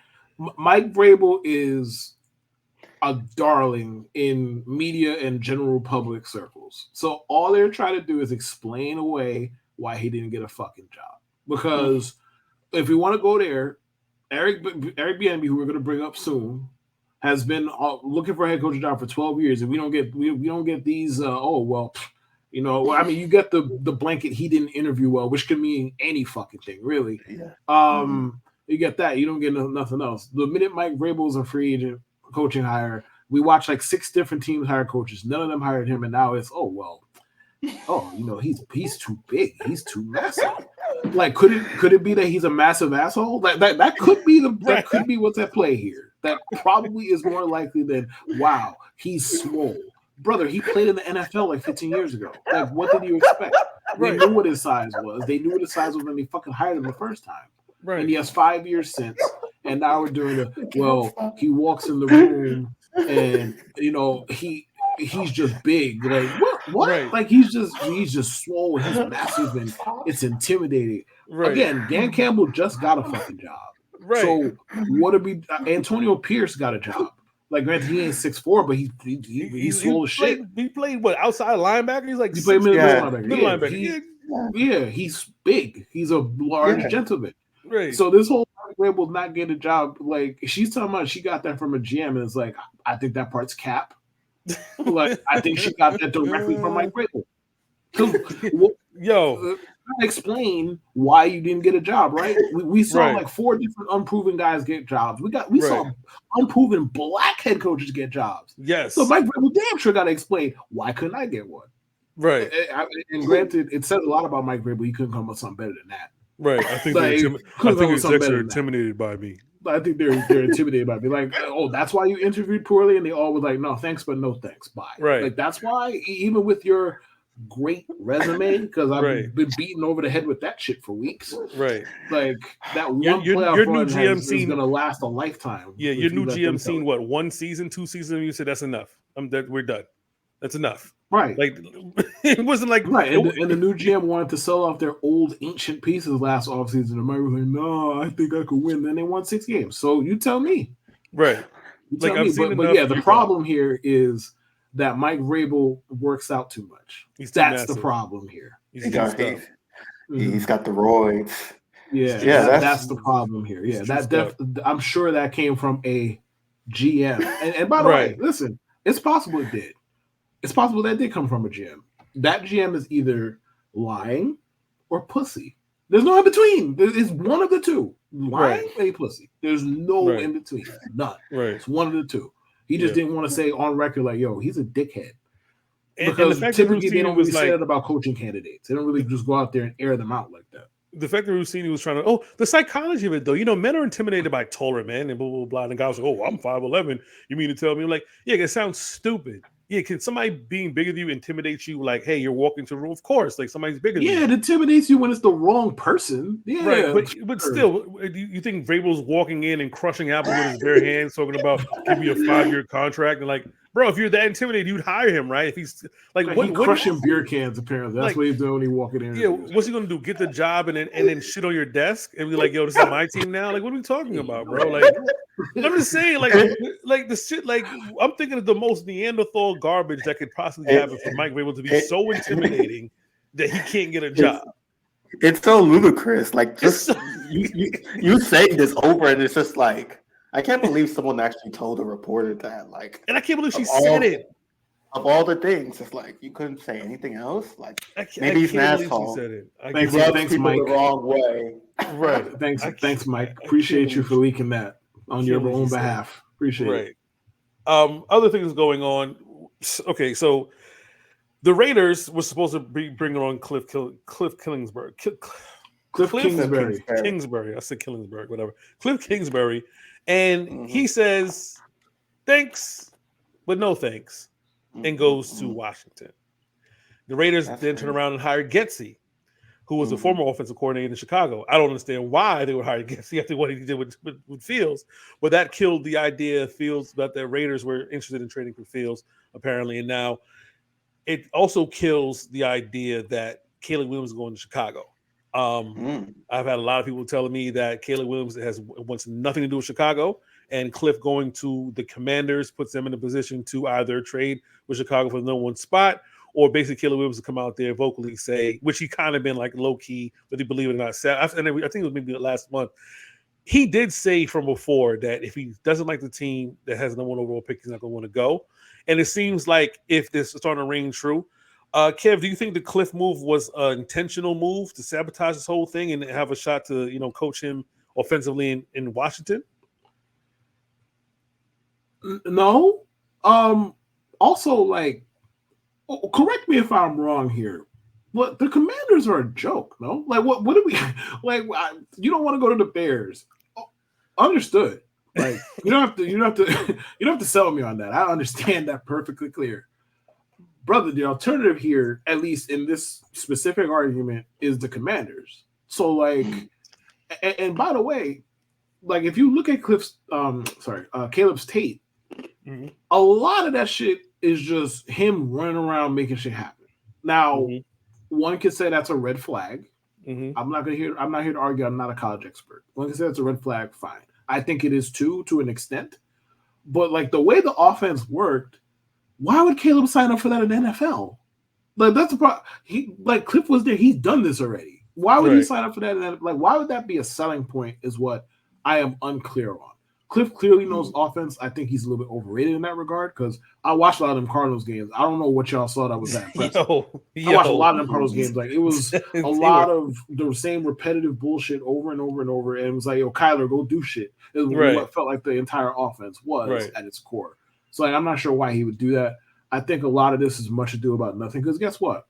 Mike Vrabel is a darling in media and general public circles. So all they're trying to do is explain away why he didn't get a fucking job. Because if we want to go there, Eric Bieniemy, who we're going to bring up soon, has been looking for a head coaching job for 12 years, and we don't get these. You get the blanket he didn't interview well, which can mean any fucking thing, really. Yeah. You get that. You don't get nothing else. The minute Mike Vrabel's a free agent coaching hire, we watch like 6 different teams hire coaches. None of them hired him, and now it's he's too big. He's too massive. Like, could it be that he's a massive asshole? That could be that could be what's at play here. That probably is more likely than wow, he's swole. Brother, he played in the NFL like 15 years ago. Like, what did you expect? They knew what his size was. They knew what his size was when they fucking hired him the first time. Right. And he has 5 years since. And now we're doing he walks in the room and he's just big. Like what? Right. Like he's just swole. He's massive and it's intimidating. Right. Again, Dan Campbell just got a fucking job. Right. So Antonio Pierce got a job. Like, granted, he ain't 6'4", but he's swole as shit. He played what, outside linebacker? He's like he played middle linebacker. Middle linebacker. He's big. He's a large gentleman. Right. So this whole Vrabel not getting a job, like she's talking about, she got that from a GM, and it's like I think that part's cap. Like I think she got that directly from Mike Vrabel. Explain why you didn't get a job, right? We saw like 4 different unproven guys get jobs. We saw unproven black head coaches get jobs. Yes. So Mike Vrabel damn sure got to explain why couldn't I get one. Right. And granted, it says a lot about Mike Vrabel. He couldn't come up with something better than that. Right. I think his execs are intimidated by me. I think they're intimidated by me. Like, that's why you interviewed poorly, and they all were like, no thanks, but no thanks. Bye. Right. Like that's why even with your great resume, because I've been beaten over the head with that shit for weeks. Right. Like that one your new GM is going to last a lifetime. Yeah, your new GM seen what, 1 season, 2 seasons, and you said that's enough. We're done. That's enough. Right. Like it wasn't like right. And the new GM wanted to sell off their old ancient pieces last offseason. The Murray was like, no, I think I could win. Then they won 6 games. So you tell me. Right. You tell me. But the problem here is that Mike Vrabel works out too much. He's too That's the massive. problem here. He's He's juiced got, up. he's got the roids. Yeah, Yeah, that's the problem here. Yeah, juiced I'm sure that came from a GM. And by the way, listen, it's possible it did. It's possible that did come from a GM. That GM is either lying or pussy. There's no in between. It's one of the two. Lying or a pussy. There's no in between. None. Right. It's one of the two. He just didn't want to say on record like, yo, he's a dickhead. And Because the fact typically they that don't really say that about coaching candidates. They don't really just go out there and air them out like that. The fact that Rossini was trying to, the psychology of it though, men are intimidated by taller men and blah, blah, blah. And the guy was like, I'm 5'11". You mean to tell me? I'm like, yeah, it sounds stupid. Yeah, can somebody being bigger than you intimidate you? Like, hey, you're walking to a room. Of course, like somebody's bigger than you. Yeah, it intimidates you when it's the wrong person. Yeah, right. But still, you think Vrabel's walking in and crushing apples with his bare hands, talking about give me a 5-year contract, and like, bro, if you're that intimidated, you'd hire him, right? If he's like crushing beer cans, apparently that's what he's doing when he walking in. Yeah, what's he gonna do? Get the job and then shit on your desk and be like, yo, this is my team now? Like, what are we talking about, bro? Like, I'm just saying, like the shit, like I'm thinking of the most Neanderthal garbage that could possibly happen for Mike Vrabel to be so intimidating that he can't get a job. It's so ludicrous. Like, just you saying this over, and it's just like, I can't believe someone actually told a reporter that. Like, and I can't believe she said it. Of all the things, it's like you couldn't say anything else. Like, maybe he's an asshole. Thanks, Mike. The wrong way. Right. Thanks, Mike. Appreciate you for leaking that on your own behalf. Appreciate it. Other things going on. Okay, so the Raiders were supposed to be bringing on Cliff Kingsbury. Kingsbury. I said Killingsburg, whatever. Cliff Kingsbury. And he says, thanks, but no thanks, and goes to Washington. The Raiders then turn around and hire Getsy, who was the former offensive coordinator in Chicago. I don't understand why they would hire Getsy after what he did with Fields, but that killed the idea of Fields that the Raiders were interested in trading for Fields, apparently. And now it also kills the idea that Caleb Williams is going to Chicago. I've had a lot of people telling me that Caleb Williams wants nothing to do with Chicago, and Cliff going to the Commanders puts them in a position to either trade with Chicago for the number one spot, or basically Caleb Williams to come out there vocally say, which he kind of been like low key, but he believe it or not said. I think it was maybe last month. He did say from before that if he doesn't like the team that has the number one overall pick, he's not going to want to go. And it seems like if this is starting to ring true. Kev, do you think the Cliff move was an intentional move to sabotage this whole thing and have a shot to, coach him offensively in Washington? No. Also, like, correct me if I'm wrong here, but the Commanders are a joke, no? Like, what do we like? You don't want to go to the Bears. Understood. Like, you don't have to sell me on that. I understand that perfectly clear. Brother, the alternative here, at least in this specific argument, is the Commanders. So, like, and by the way, like, if you look at Caleb's tape, a lot of that shit is just him running around making shit happen. Now, one could say that's a red flag. I'm not here to argue. I'm not a college expert. One could say that's a red flag. Fine. I think it is too, to an extent. But like the way the offense worked, why would Caleb sign up for that in the NFL? Like, that's the problem. Cliff was there. He's done this already. Why would he sign up for that? Like, why would that be a selling point is what I am unclear on. Cliff clearly knows offense. I think he's a little bit overrated in that regard because I watched a lot of them Cardinals games. I don't know what y'all saw that was that impressive. I watched a lot of them Cardinals games. Like, it was a lot of the same repetitive bullshit over and over and over. And it was like, yo, Kyler, go do shit. It was what felt like the entire offense was at its core. So I'm not sure why he would do that. I think a lot of this is much ado about nothing because guess what?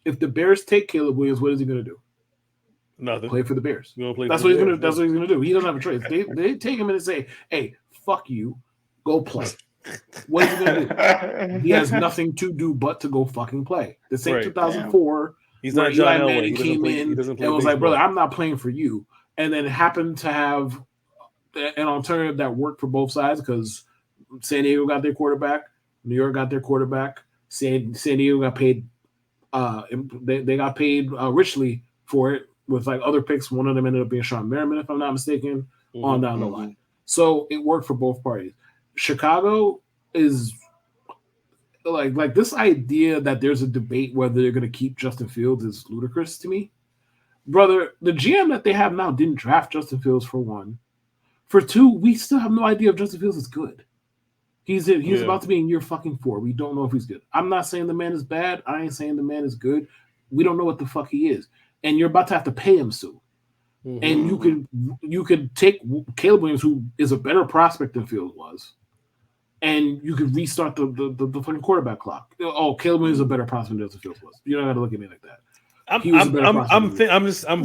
If the Bears take Caleb Williams, what is he going to do? Nothing. Play for the Bears. That's what he's gonna. That's what he's gonna do. He doesn't have a choice. They take him and say, "Hey, fuck you, go play." What is he gonna do? He has nothing to do but to go fucking play. The same 2004. He's not John Elway. He came in and was like, "Brother, I'm not playing for you." And then happened to have an alternative that worked for both sides because San Diego got their quarterback, New York got their quarterback. San Diego got paid. They got paid richly for it. With like other picks, one of them ended up being Sean Merriman, if I'm not mistaken, on down the line. So it worked for both parties. Chicago is like this idea that there's a debate whether they're going to keep Justin Fields is ludicrous to me. Brother, the GM that they have now didn't draft Justin Fields for one. For two, we still have no idea if Justin Fields is good. He's about to be in year fucking 4. We don't know if he's good. I'm not saying the man is bad. I ain't saying the man is good. We don't know what the fuck he is. And you're about to have to pay him soon. Mm-hmm. And you could take Caleb Williams, who is a better prospect than Fields was, and you could restart the fucking quarterback clock. Oh, Caleb Williams is a better prospect than Justin Fields was. You don't got to look at me like that. I'm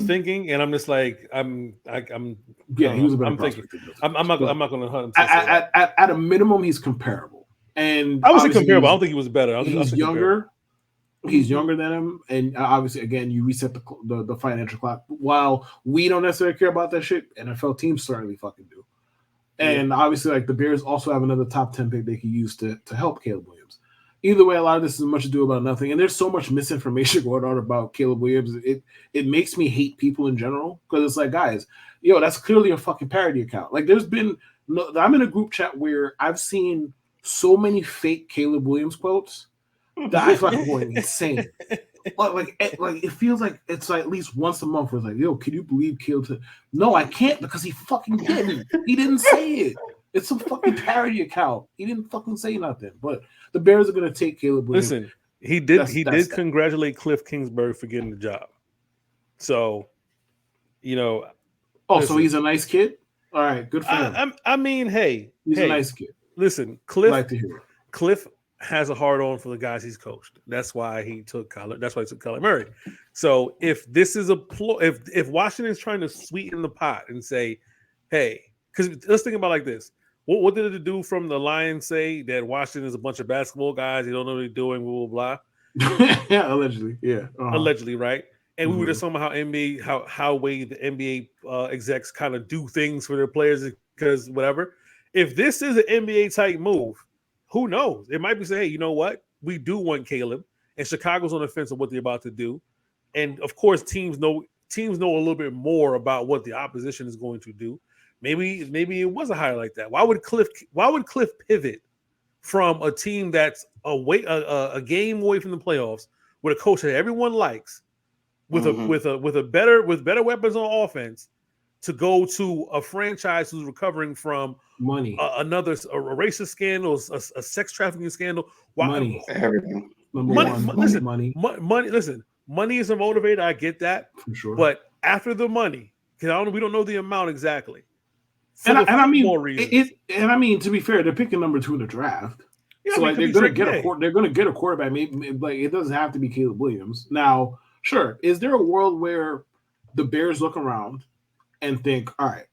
thinking, and I'm just like he was a better prospect. I'm not going to hunt him. At a minimum, he's comparable. And I would say comparable. I don't think he was better. He's younger. He's younger than him, and obviously, again, you reset the financial clock. While we don't necessarily care about that shit, NFL teams certainly fucking do. And obviously, like the Bears also have another top 10 pick they can use to help Caleb Williams. Either way, a lot of this is much ado about nothing, and there's so much misinformation going on about Caleb Williams. It makes me hate people in general because it's like, guys, that's clearly a fucking parody account. Like, I'm in a group chat where I've seen so many fake Caleb Williams quotes that I fucking going insane. Like it feels like it's like at least once a month where it's like, yo, can you believe Caleb? No, I can't because he fucking didn't. He didn't say it. It's a fucking parody account. He didn't fucking say nothing. But the Bears are gonna take Caleb Williams. Listen, he did congratulate Cliff Kingsbury for getting the job. So, so he's a nice kid. All right, good for him. I mean, hey, he's a nice kid. Listen, Cliff. Like to hear it. Cliff has a hard on for the guys he's coached. That's why he took Kyler Murray. So if this is if Washington's trying to sweeten the pot and say, hey, because let's think about it like this. What did it do from the Lions say that Washington is a bunch of basketball guys? They don't know what they're doing, blah, blah, blah. Yeah, allegedly. Yeah. Uh-huh. Allegedly, right? And we were just talking about how way the NBA execs kind of do things for their players because whatever. If this is an NBA type move, who knows? It might be saying, hey, you know what? We do want Caleb, and Chicago's on the fence of what they're about to do. And of course, teams know a little bit more about what the opposition is going to do. Maybe it was a hire like that. Why would Cliff pivot from a team that's a game away from the playoffs with a coach that everyone likes, with better weapons on offense, to go to a franchise who's recovering from money, a racist scandal, a sex trafficking scandal. Money, everything. Money. Listen, money is a motivator. I get that, for sure. But after the money, because we don't know the amount exactly. I mean, to be fair, they're picking number 2 in the draft. Yeah, so they're going to get a quarterback. Maybe like it doesn't have to be Caleb Williams. Now, sure, is there a world where the Bears look around and think, all right,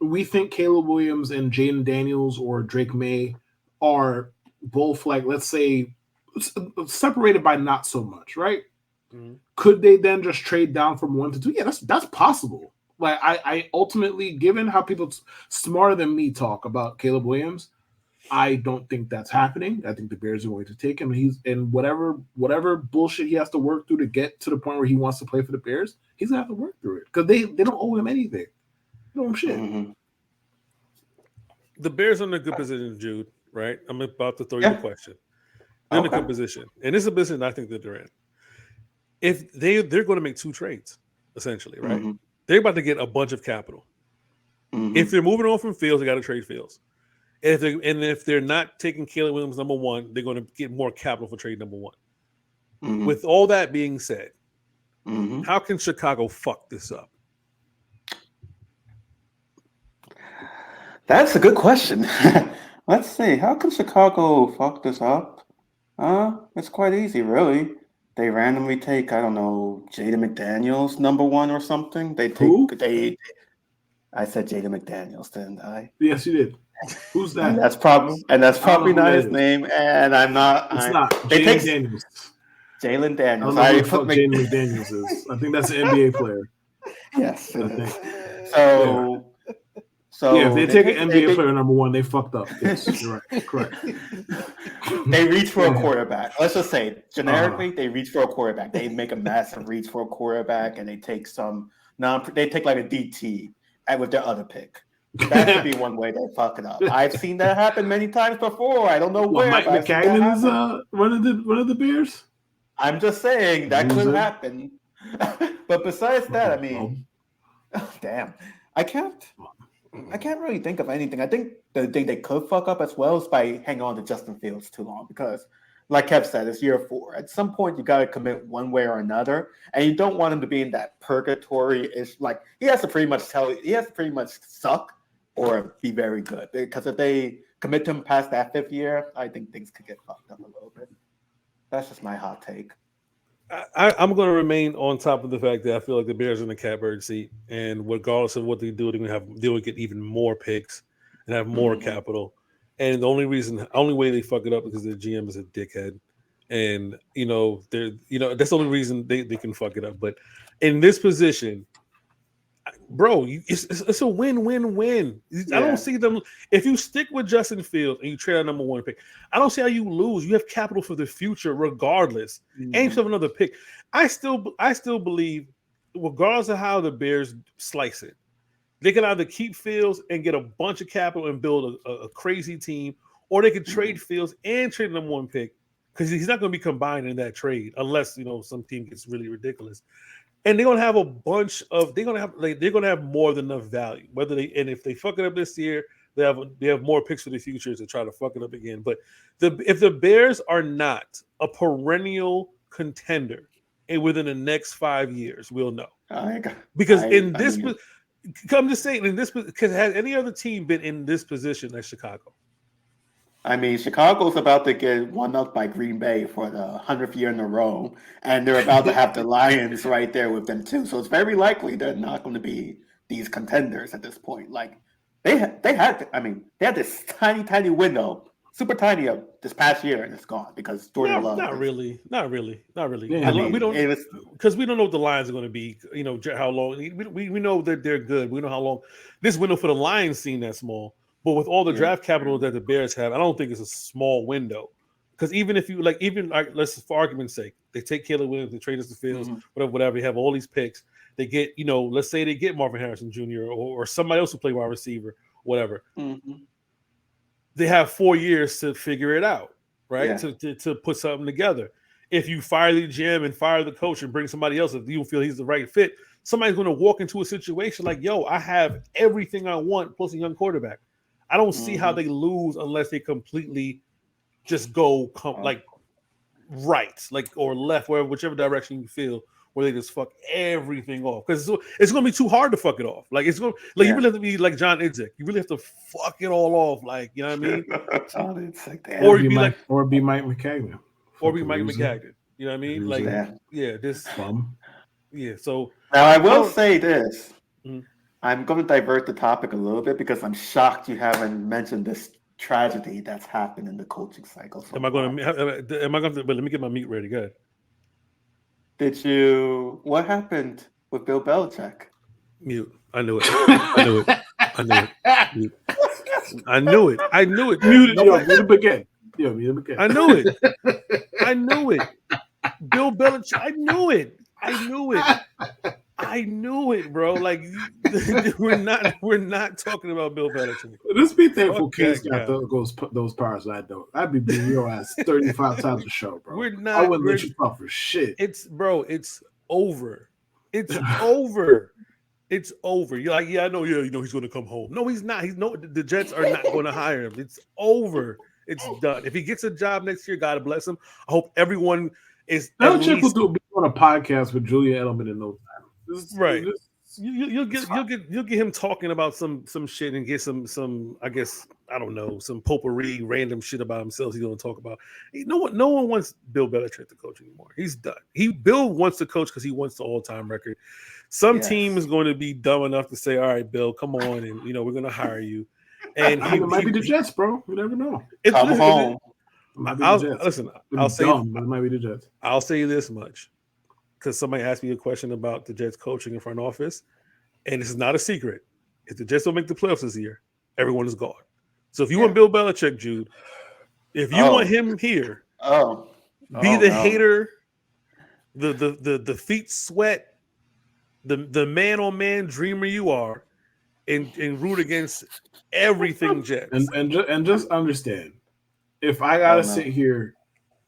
we think Caleb Williams and Jaden Daniels or Drake May are both, like, let's say, separated by not so much, right? Mm-hmm. Could they then just trade down from 1 to 2? Yeah, that's possible. Like, I ultimately, given how people smarter than me talk about Caleb Williams, I don't think that's happening. I think the Bears are going to take him. And whatever bullshit he has to work through to get to the point where he wants to play for the Bears, he's gonna have to work through it because they don't owe him anything. They don't owe him shit. Mm-hmm. The Bears are in a good position, Jude. Right? I'm about to throw you the question. They're in a good position, and this is a position I think that they're in. If they're going to make 2 trades, essentially, right? Mm-hmm. They're about to get a bunch of capital. Mm-hmm. If they're moving on from Fields, they got to trade Fields. If they're not taking Caleb Williams number 1, they're going to get more capital for trade number 1. Mm-hmm. With all that being said, how can Chicago fuck this up? That's a good question. Let's see. How can Chicago fuck this up? It's quite easy, really. They randomly take, I don't know, Jaden McDaniels number 1 or something. I said Jaden McDaniels, didn't I? Yes, you did. Who's that? And that's probably not his name. And I'm not. It's not. Jalen Daniels. Jalen Daniels. I don't know who Jalen McDaniels is. I think that's an NBA player. Yes. I think. So yeah, if they take an NBA player number 1, they fucked up. Yes, you're right. Correct. They reach for a quarterback. Let's just say generically, they reach for a quarterback. They make a massive reach for a quarterback, and they take like a DT with their other pick. That could be one way they fuck it up. I've seen that happen many times before. I don't know where. Mike but I've seen that McCagnon is happen. one of the Bears. I'm just saying that could Loser. happen. But besides that, I mean, damn, I can't really think of anything. I think the thing they could fuck up as well is by hanging on to Justin Fields too long because, like Kev said, it's year 4. At some point, you got to commit one way or another, and you don't want him to be in that purgatory. It's like he has to pretty much suck or be very good because if they commit to him past that 5th year, I think things could get fucked up a little bit. That's just my hot take. I'm going to remain on top of the fact that I feel like the Bears are in the catbird seat, and regardless of what they do, they will get even more picks and have more capital. And the only way they fuck it up is because their GM is a dickhead, and that's the only reason they can fuck it up. But in this position, bro, it's a win-win-win. I don't see them. If you stick with Justin Fields and you trade a number 1 pick, I don't see how you lose. You have capital for the future, regardless. And you have another pick. I still believe, regardless of how the Bears slice it, they can either keep Fields and get a bunch of capital and build a crazy team, or they could trade Fields and trade the number 1 pick because he's not going to be combined in that trade unless some team gets really ridiculous. And they're gonna have a bunch of they're gonna have more than enough value. If they fuck it up this year, they have more picks for the future to try to fuck it up again. But if the Bears are not a perennial contender within the next 5 years, we'll know. Because I'm just saying because has any other team been in this position as Chicago? I mean, Chicago's about to get one up by Green Bay for the 100th year in a row, and they're about to have the Lions right there with them too. So it's very likely they're not going to be these contenders at this point. Like they had this tiny window, super tiny of this past year, and it's gone because Jordan Love. Not really. Yeah, we don't because we don't know what the Lions are going to be. How long? We know that they're good. We know how long this window for the Lions seemed that small. But with all the draft capital that the Bears have, I don't think it's a small window. Because even if let's for argument's sake, they take Caleb Williams, they trade us to Fields, whatever. They have all these picks. They get, let's say they get Marvin Harrison Jr. or somebody else who play wide receiver, whatever. They have 4 years to figure it out, right? Yeah. To put something together. If you fire the GM and fire the coach and bring somebody else, if you feel he's the right fit, somebody's going to walk into a situation like, yo, I have everything I want plus a young quarterback. I don't see how they lose unless they completely just go right, or left, whichever direction you feel, where they just fuck everything off. Because it's going to be too hard to fuck it off. Like you really have to be like John Idzik. You really have to fuck it all off. Like, you know what I mean? John Idzik, or be Mike McCagnon. Or be Mike McCagnon. You know what I mean? Like, this. Yeah. So now I will say this. I'm going to divert the topic a little bit because I'm shocked you haven't mentioned this tragedy that's happened in the coaching cycle. But let me get my meat ready. Go ahead. What happened with Bill Belichick? Mute. I knew it. Mute. I knew it. Mute him again. I knew it. Bill Belichick. I knew it, bro. Like we're not talking about Bill Belichick. Let's be thankful Case got those powers. I don't. I'd be beating your ass 35 times a show, bro. I wouldn't let you talk for shit. It's over. It's over. It's over. You're like, I know. He's going to come home. No, he's not. The Jets are not going to hire him. It's over. It's done. If he gets a job next year, God bless him. I hope everyone is. Belichick will be on a podcast with Julia Edelman in no time. You'll get him talking about some shit and get some I guess I don't know, some potpourri random shit about himself he's gonna talk about. No one wants Bill Belichick to coach anymore. He's done. Bill wants to coach because he wants the all-time record. Some team is going to be dumb enough to say, all right, Bill, come on, and we're gonna hire you. And it might be the Jets, bro. You never know. Come home. I'll say it might be the Jets. I'll say this much. Because somebody asked me a question about the Jets coaching in front office, and this is not a secret. If the Jets don't make the playoffs this year, everyone is gone. So if you want Bill Belichick, Jude, if you want him here, be the hater, the feet sweat, the man-on-man dreamer you are, and root against everything Jets. And just understand, if I gotta sit here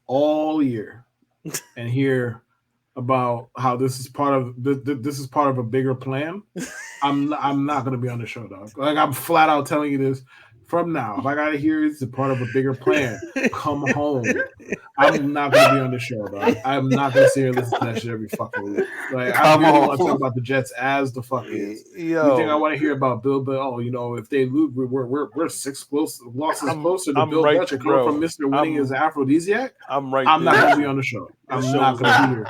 all year and hear about how this is part of this is part of a bigger plan, I'm not gonna be on the show, dog. Like, I'm flat out telling you this from now. If I gotta hear it's a part of a bigger plan, come home. I'm not gonna be on the show, dog. I'm not gonna sit here and listen to that shit every fucking week. Like, I really want to talk about the Jets as the fuck is. You think I want to hear about Bill? But if they lose, we're 6 losses closer to Bill Belichick coming from Mr. Winning his aphrodisiac. I'm not gonna be on the show. I'm not gonna be here.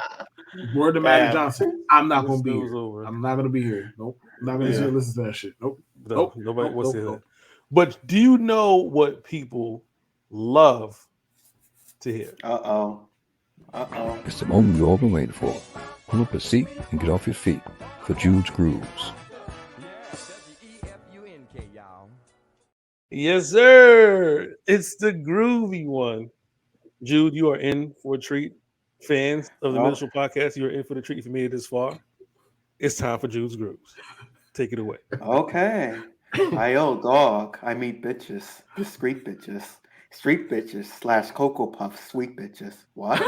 Word to Magic Johnson. I'm not gonna be here. I'm not gonna be here. Nope. I'm not gonna sit here and listen to that shit. Nope. Nobody wants to hear that. But do you know what people love to hear? It's the moment you've all been waiting for. Pull up a seat and get off your feet for Jude's Grooves. Yes, sir. It's the groovy one. Jude, you are in for a treat. Fans of the Middle Show Podcast, you're in for the treat if you made it this far. It's time for Jude's Grooves. Take it away. Okay. Dog. I meet bitches. Discreet bitches. Street bitches / Cocoa Puffs, sweet bitches. What?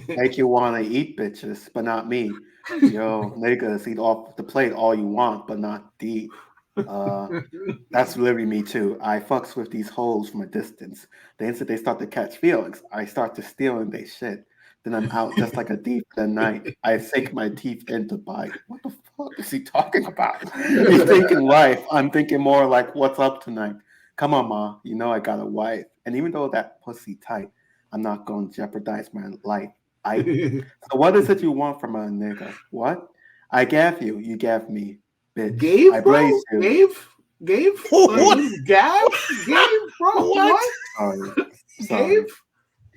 Make you want to eat bitches, but not me. Yo, niggas, eat off the plate all you want, but not deep. That's literally me too. I fucks with these hoes from a distance. The instant they start to catch feelings, I start to steal and they shit. Then I'm out just like a thief at night. I sink my teeth in to bite. What the fuck is he talking about? He's thinking life. I'm thinking more like, what's up tonight? Come on, ma. You know I got a wife. And even though that pussy tight, I'm not going to jeopardize my life. So what is it you want from a nigga? What? I gave you. You gave me. Bitch. Gave, I bro? Gave? What? Gave, bro? What? Sorry. Gave?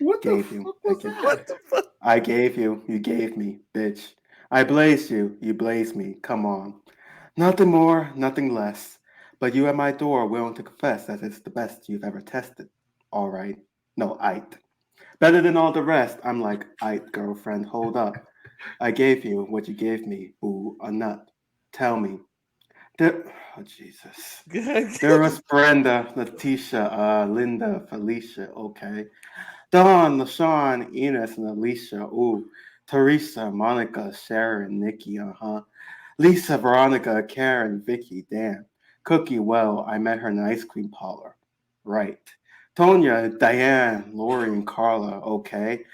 What the Gave you. fuck was What the fuck? I gave you. You gave me. Bitch. I blazed you. You blazed me. Come on. Nothing more, nothing less. But you at my door willing to confess that it's the best you've ever tested. All right. No, Ite. Better than all the rest. I'm like, Ite, girlfriend, hold up. I gave you what you gave me. Ooh, a nut. Tell me. Oh, Jesus. There was Brenda, Letitia, Linda, Felicia. Okay. Dawn, LaShawn, Enos, and Alicia. Ooh. Teresa, Monica, Sharon, Nikki. Lisa, Veronica, Karen, Vicky. Damn. Cookie, well, I met her in an ice cream parlor. Right. Tonya, Diane, Lori, and Carla. Okay.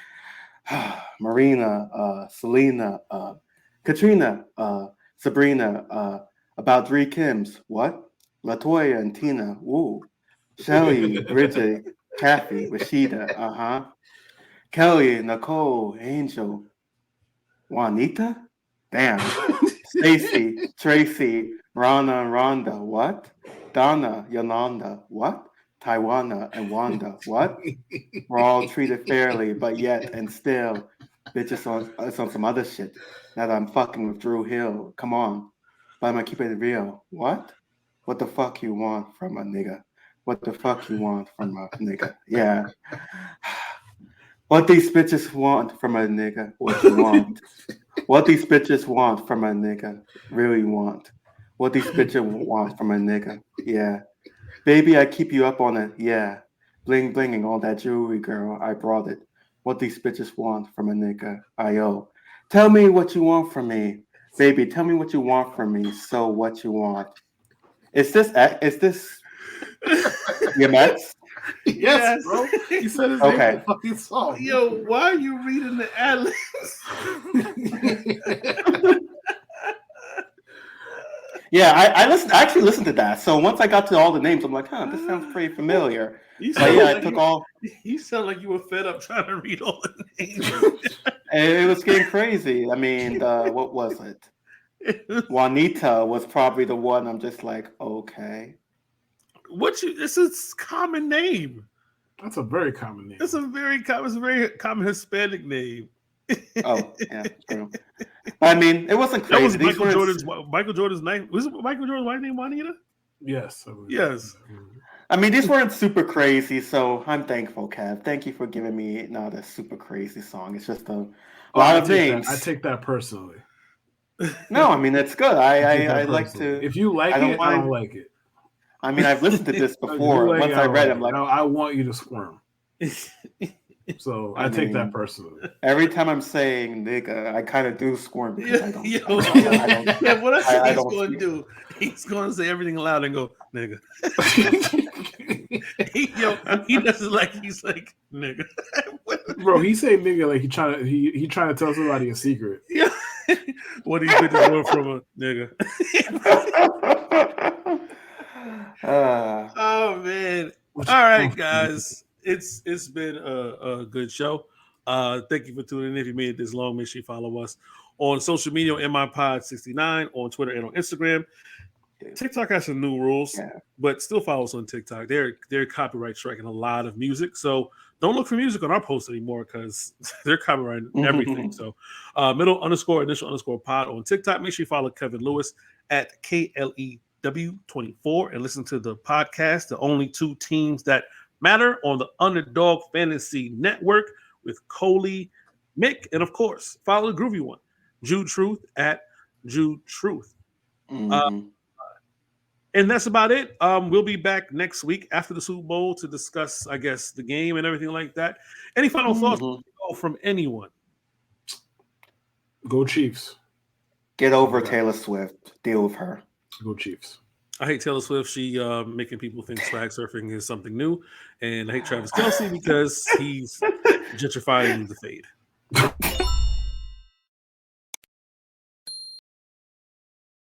Marina, Selena, Katrina, Sabrina, about 3 Kims. What? Latoya and Tina. Ooh. Shelly, Bridget, Kathy, Rashida. Kelly, Nicole, Angel, Juanita? Damn. Stacy, Tracy, Rana and Rhonda. What? Donna, Yolanda. What? Taiwana and Wanda. What? We're all treated fairly, but yet and still, bitches on some other shit. Now that I'm fucking with Drew Hill. Come on. But I'm gonna keep it real. What? What the fuck you want from a nigga? What the fuck you want from a nigga? Yeah. What these bitches want from a nigga? What you want? What these bitches want from a nigga? Really want? What these bitches want from a nigga? Yeah. Baby, I keep you up on it. Yeah. Bling blinging all that jewelry, girl. I brought it. What these bitches want from a nigga? I.O. Tell me what you want from me. Baby, tell me what you want from me. So what you want? Is this your Mets? Yes, bro. He said his name in the fucking song. Yo, why are you reading the ad-libs? Yeah, I actually listened to that. So once I got to all the names, I'm like, this sounds pretty familiar. You sound like you were fed up trying to read all the names. And it was getting crazy. I mean, what was it? Juanita was probably the one. I'm just like, okay. This is a common name. That's a very common name. It's a very common Hispanic name. Oh, yeah, true. I mean, it wasn't crazy. That was Michael Jordan's name. Was it Michael Jordan's wife name Juanita? Yes. Yes. I mean, these weren't super crazy, so I'm thankful, Kev. Thank you for giving me not a super crazy song. It's just a lot of names. I take that personally. No, I mean that's good. I that like personally. to. If you like I don't it, I don't mind. like it. I mean, I've listened to this If you before. like Once it, I don't read, like I'm like, it. I want you to squirm. So I take that mean, personally. every time I'm saying nigga, I kind of do squirm because I don't. Yeah, what I think I he's don't going to feel- do, he's going to say everything loud and go, nigga. He does it like he's like, nigga. Bro, he say nigga like he trying to tell somebody a secret. Yeah. What these bitches doing from a nigga. Oh man. All right, guys. It's been a good show. Thank you for tuning in. If you made it this long, make sure you follow us on social media on MIPod69 on Twitter and on Instagram. TikTok has some new rules, but still follow us on TikTok. They're copyright striking a lot of music, so don't look for music on our posts anymore because they're copyrighting everything. So middle_initial_pod on TikTok. Make sure you follow Kevin Lewis at KLEW24 and listen to the podcast, The Only Two Teams That Matter, on the Underdog Fantasy Network with Coley, Mick, and of course, follow the groovy one, Jude Truth at Jude Truth. And that's about it. We'll be back next week after the Super Bowl to discuss, I guess, the game and everything like that. Any final thoughts from anyone? Go Chiefs. Get over Taylor Swift. Deal with her. Go Chiefs. I hate Taylor Swift. She making people think swag surfing is something new. And I hate Travis Kelce because he's gentrifying the fade.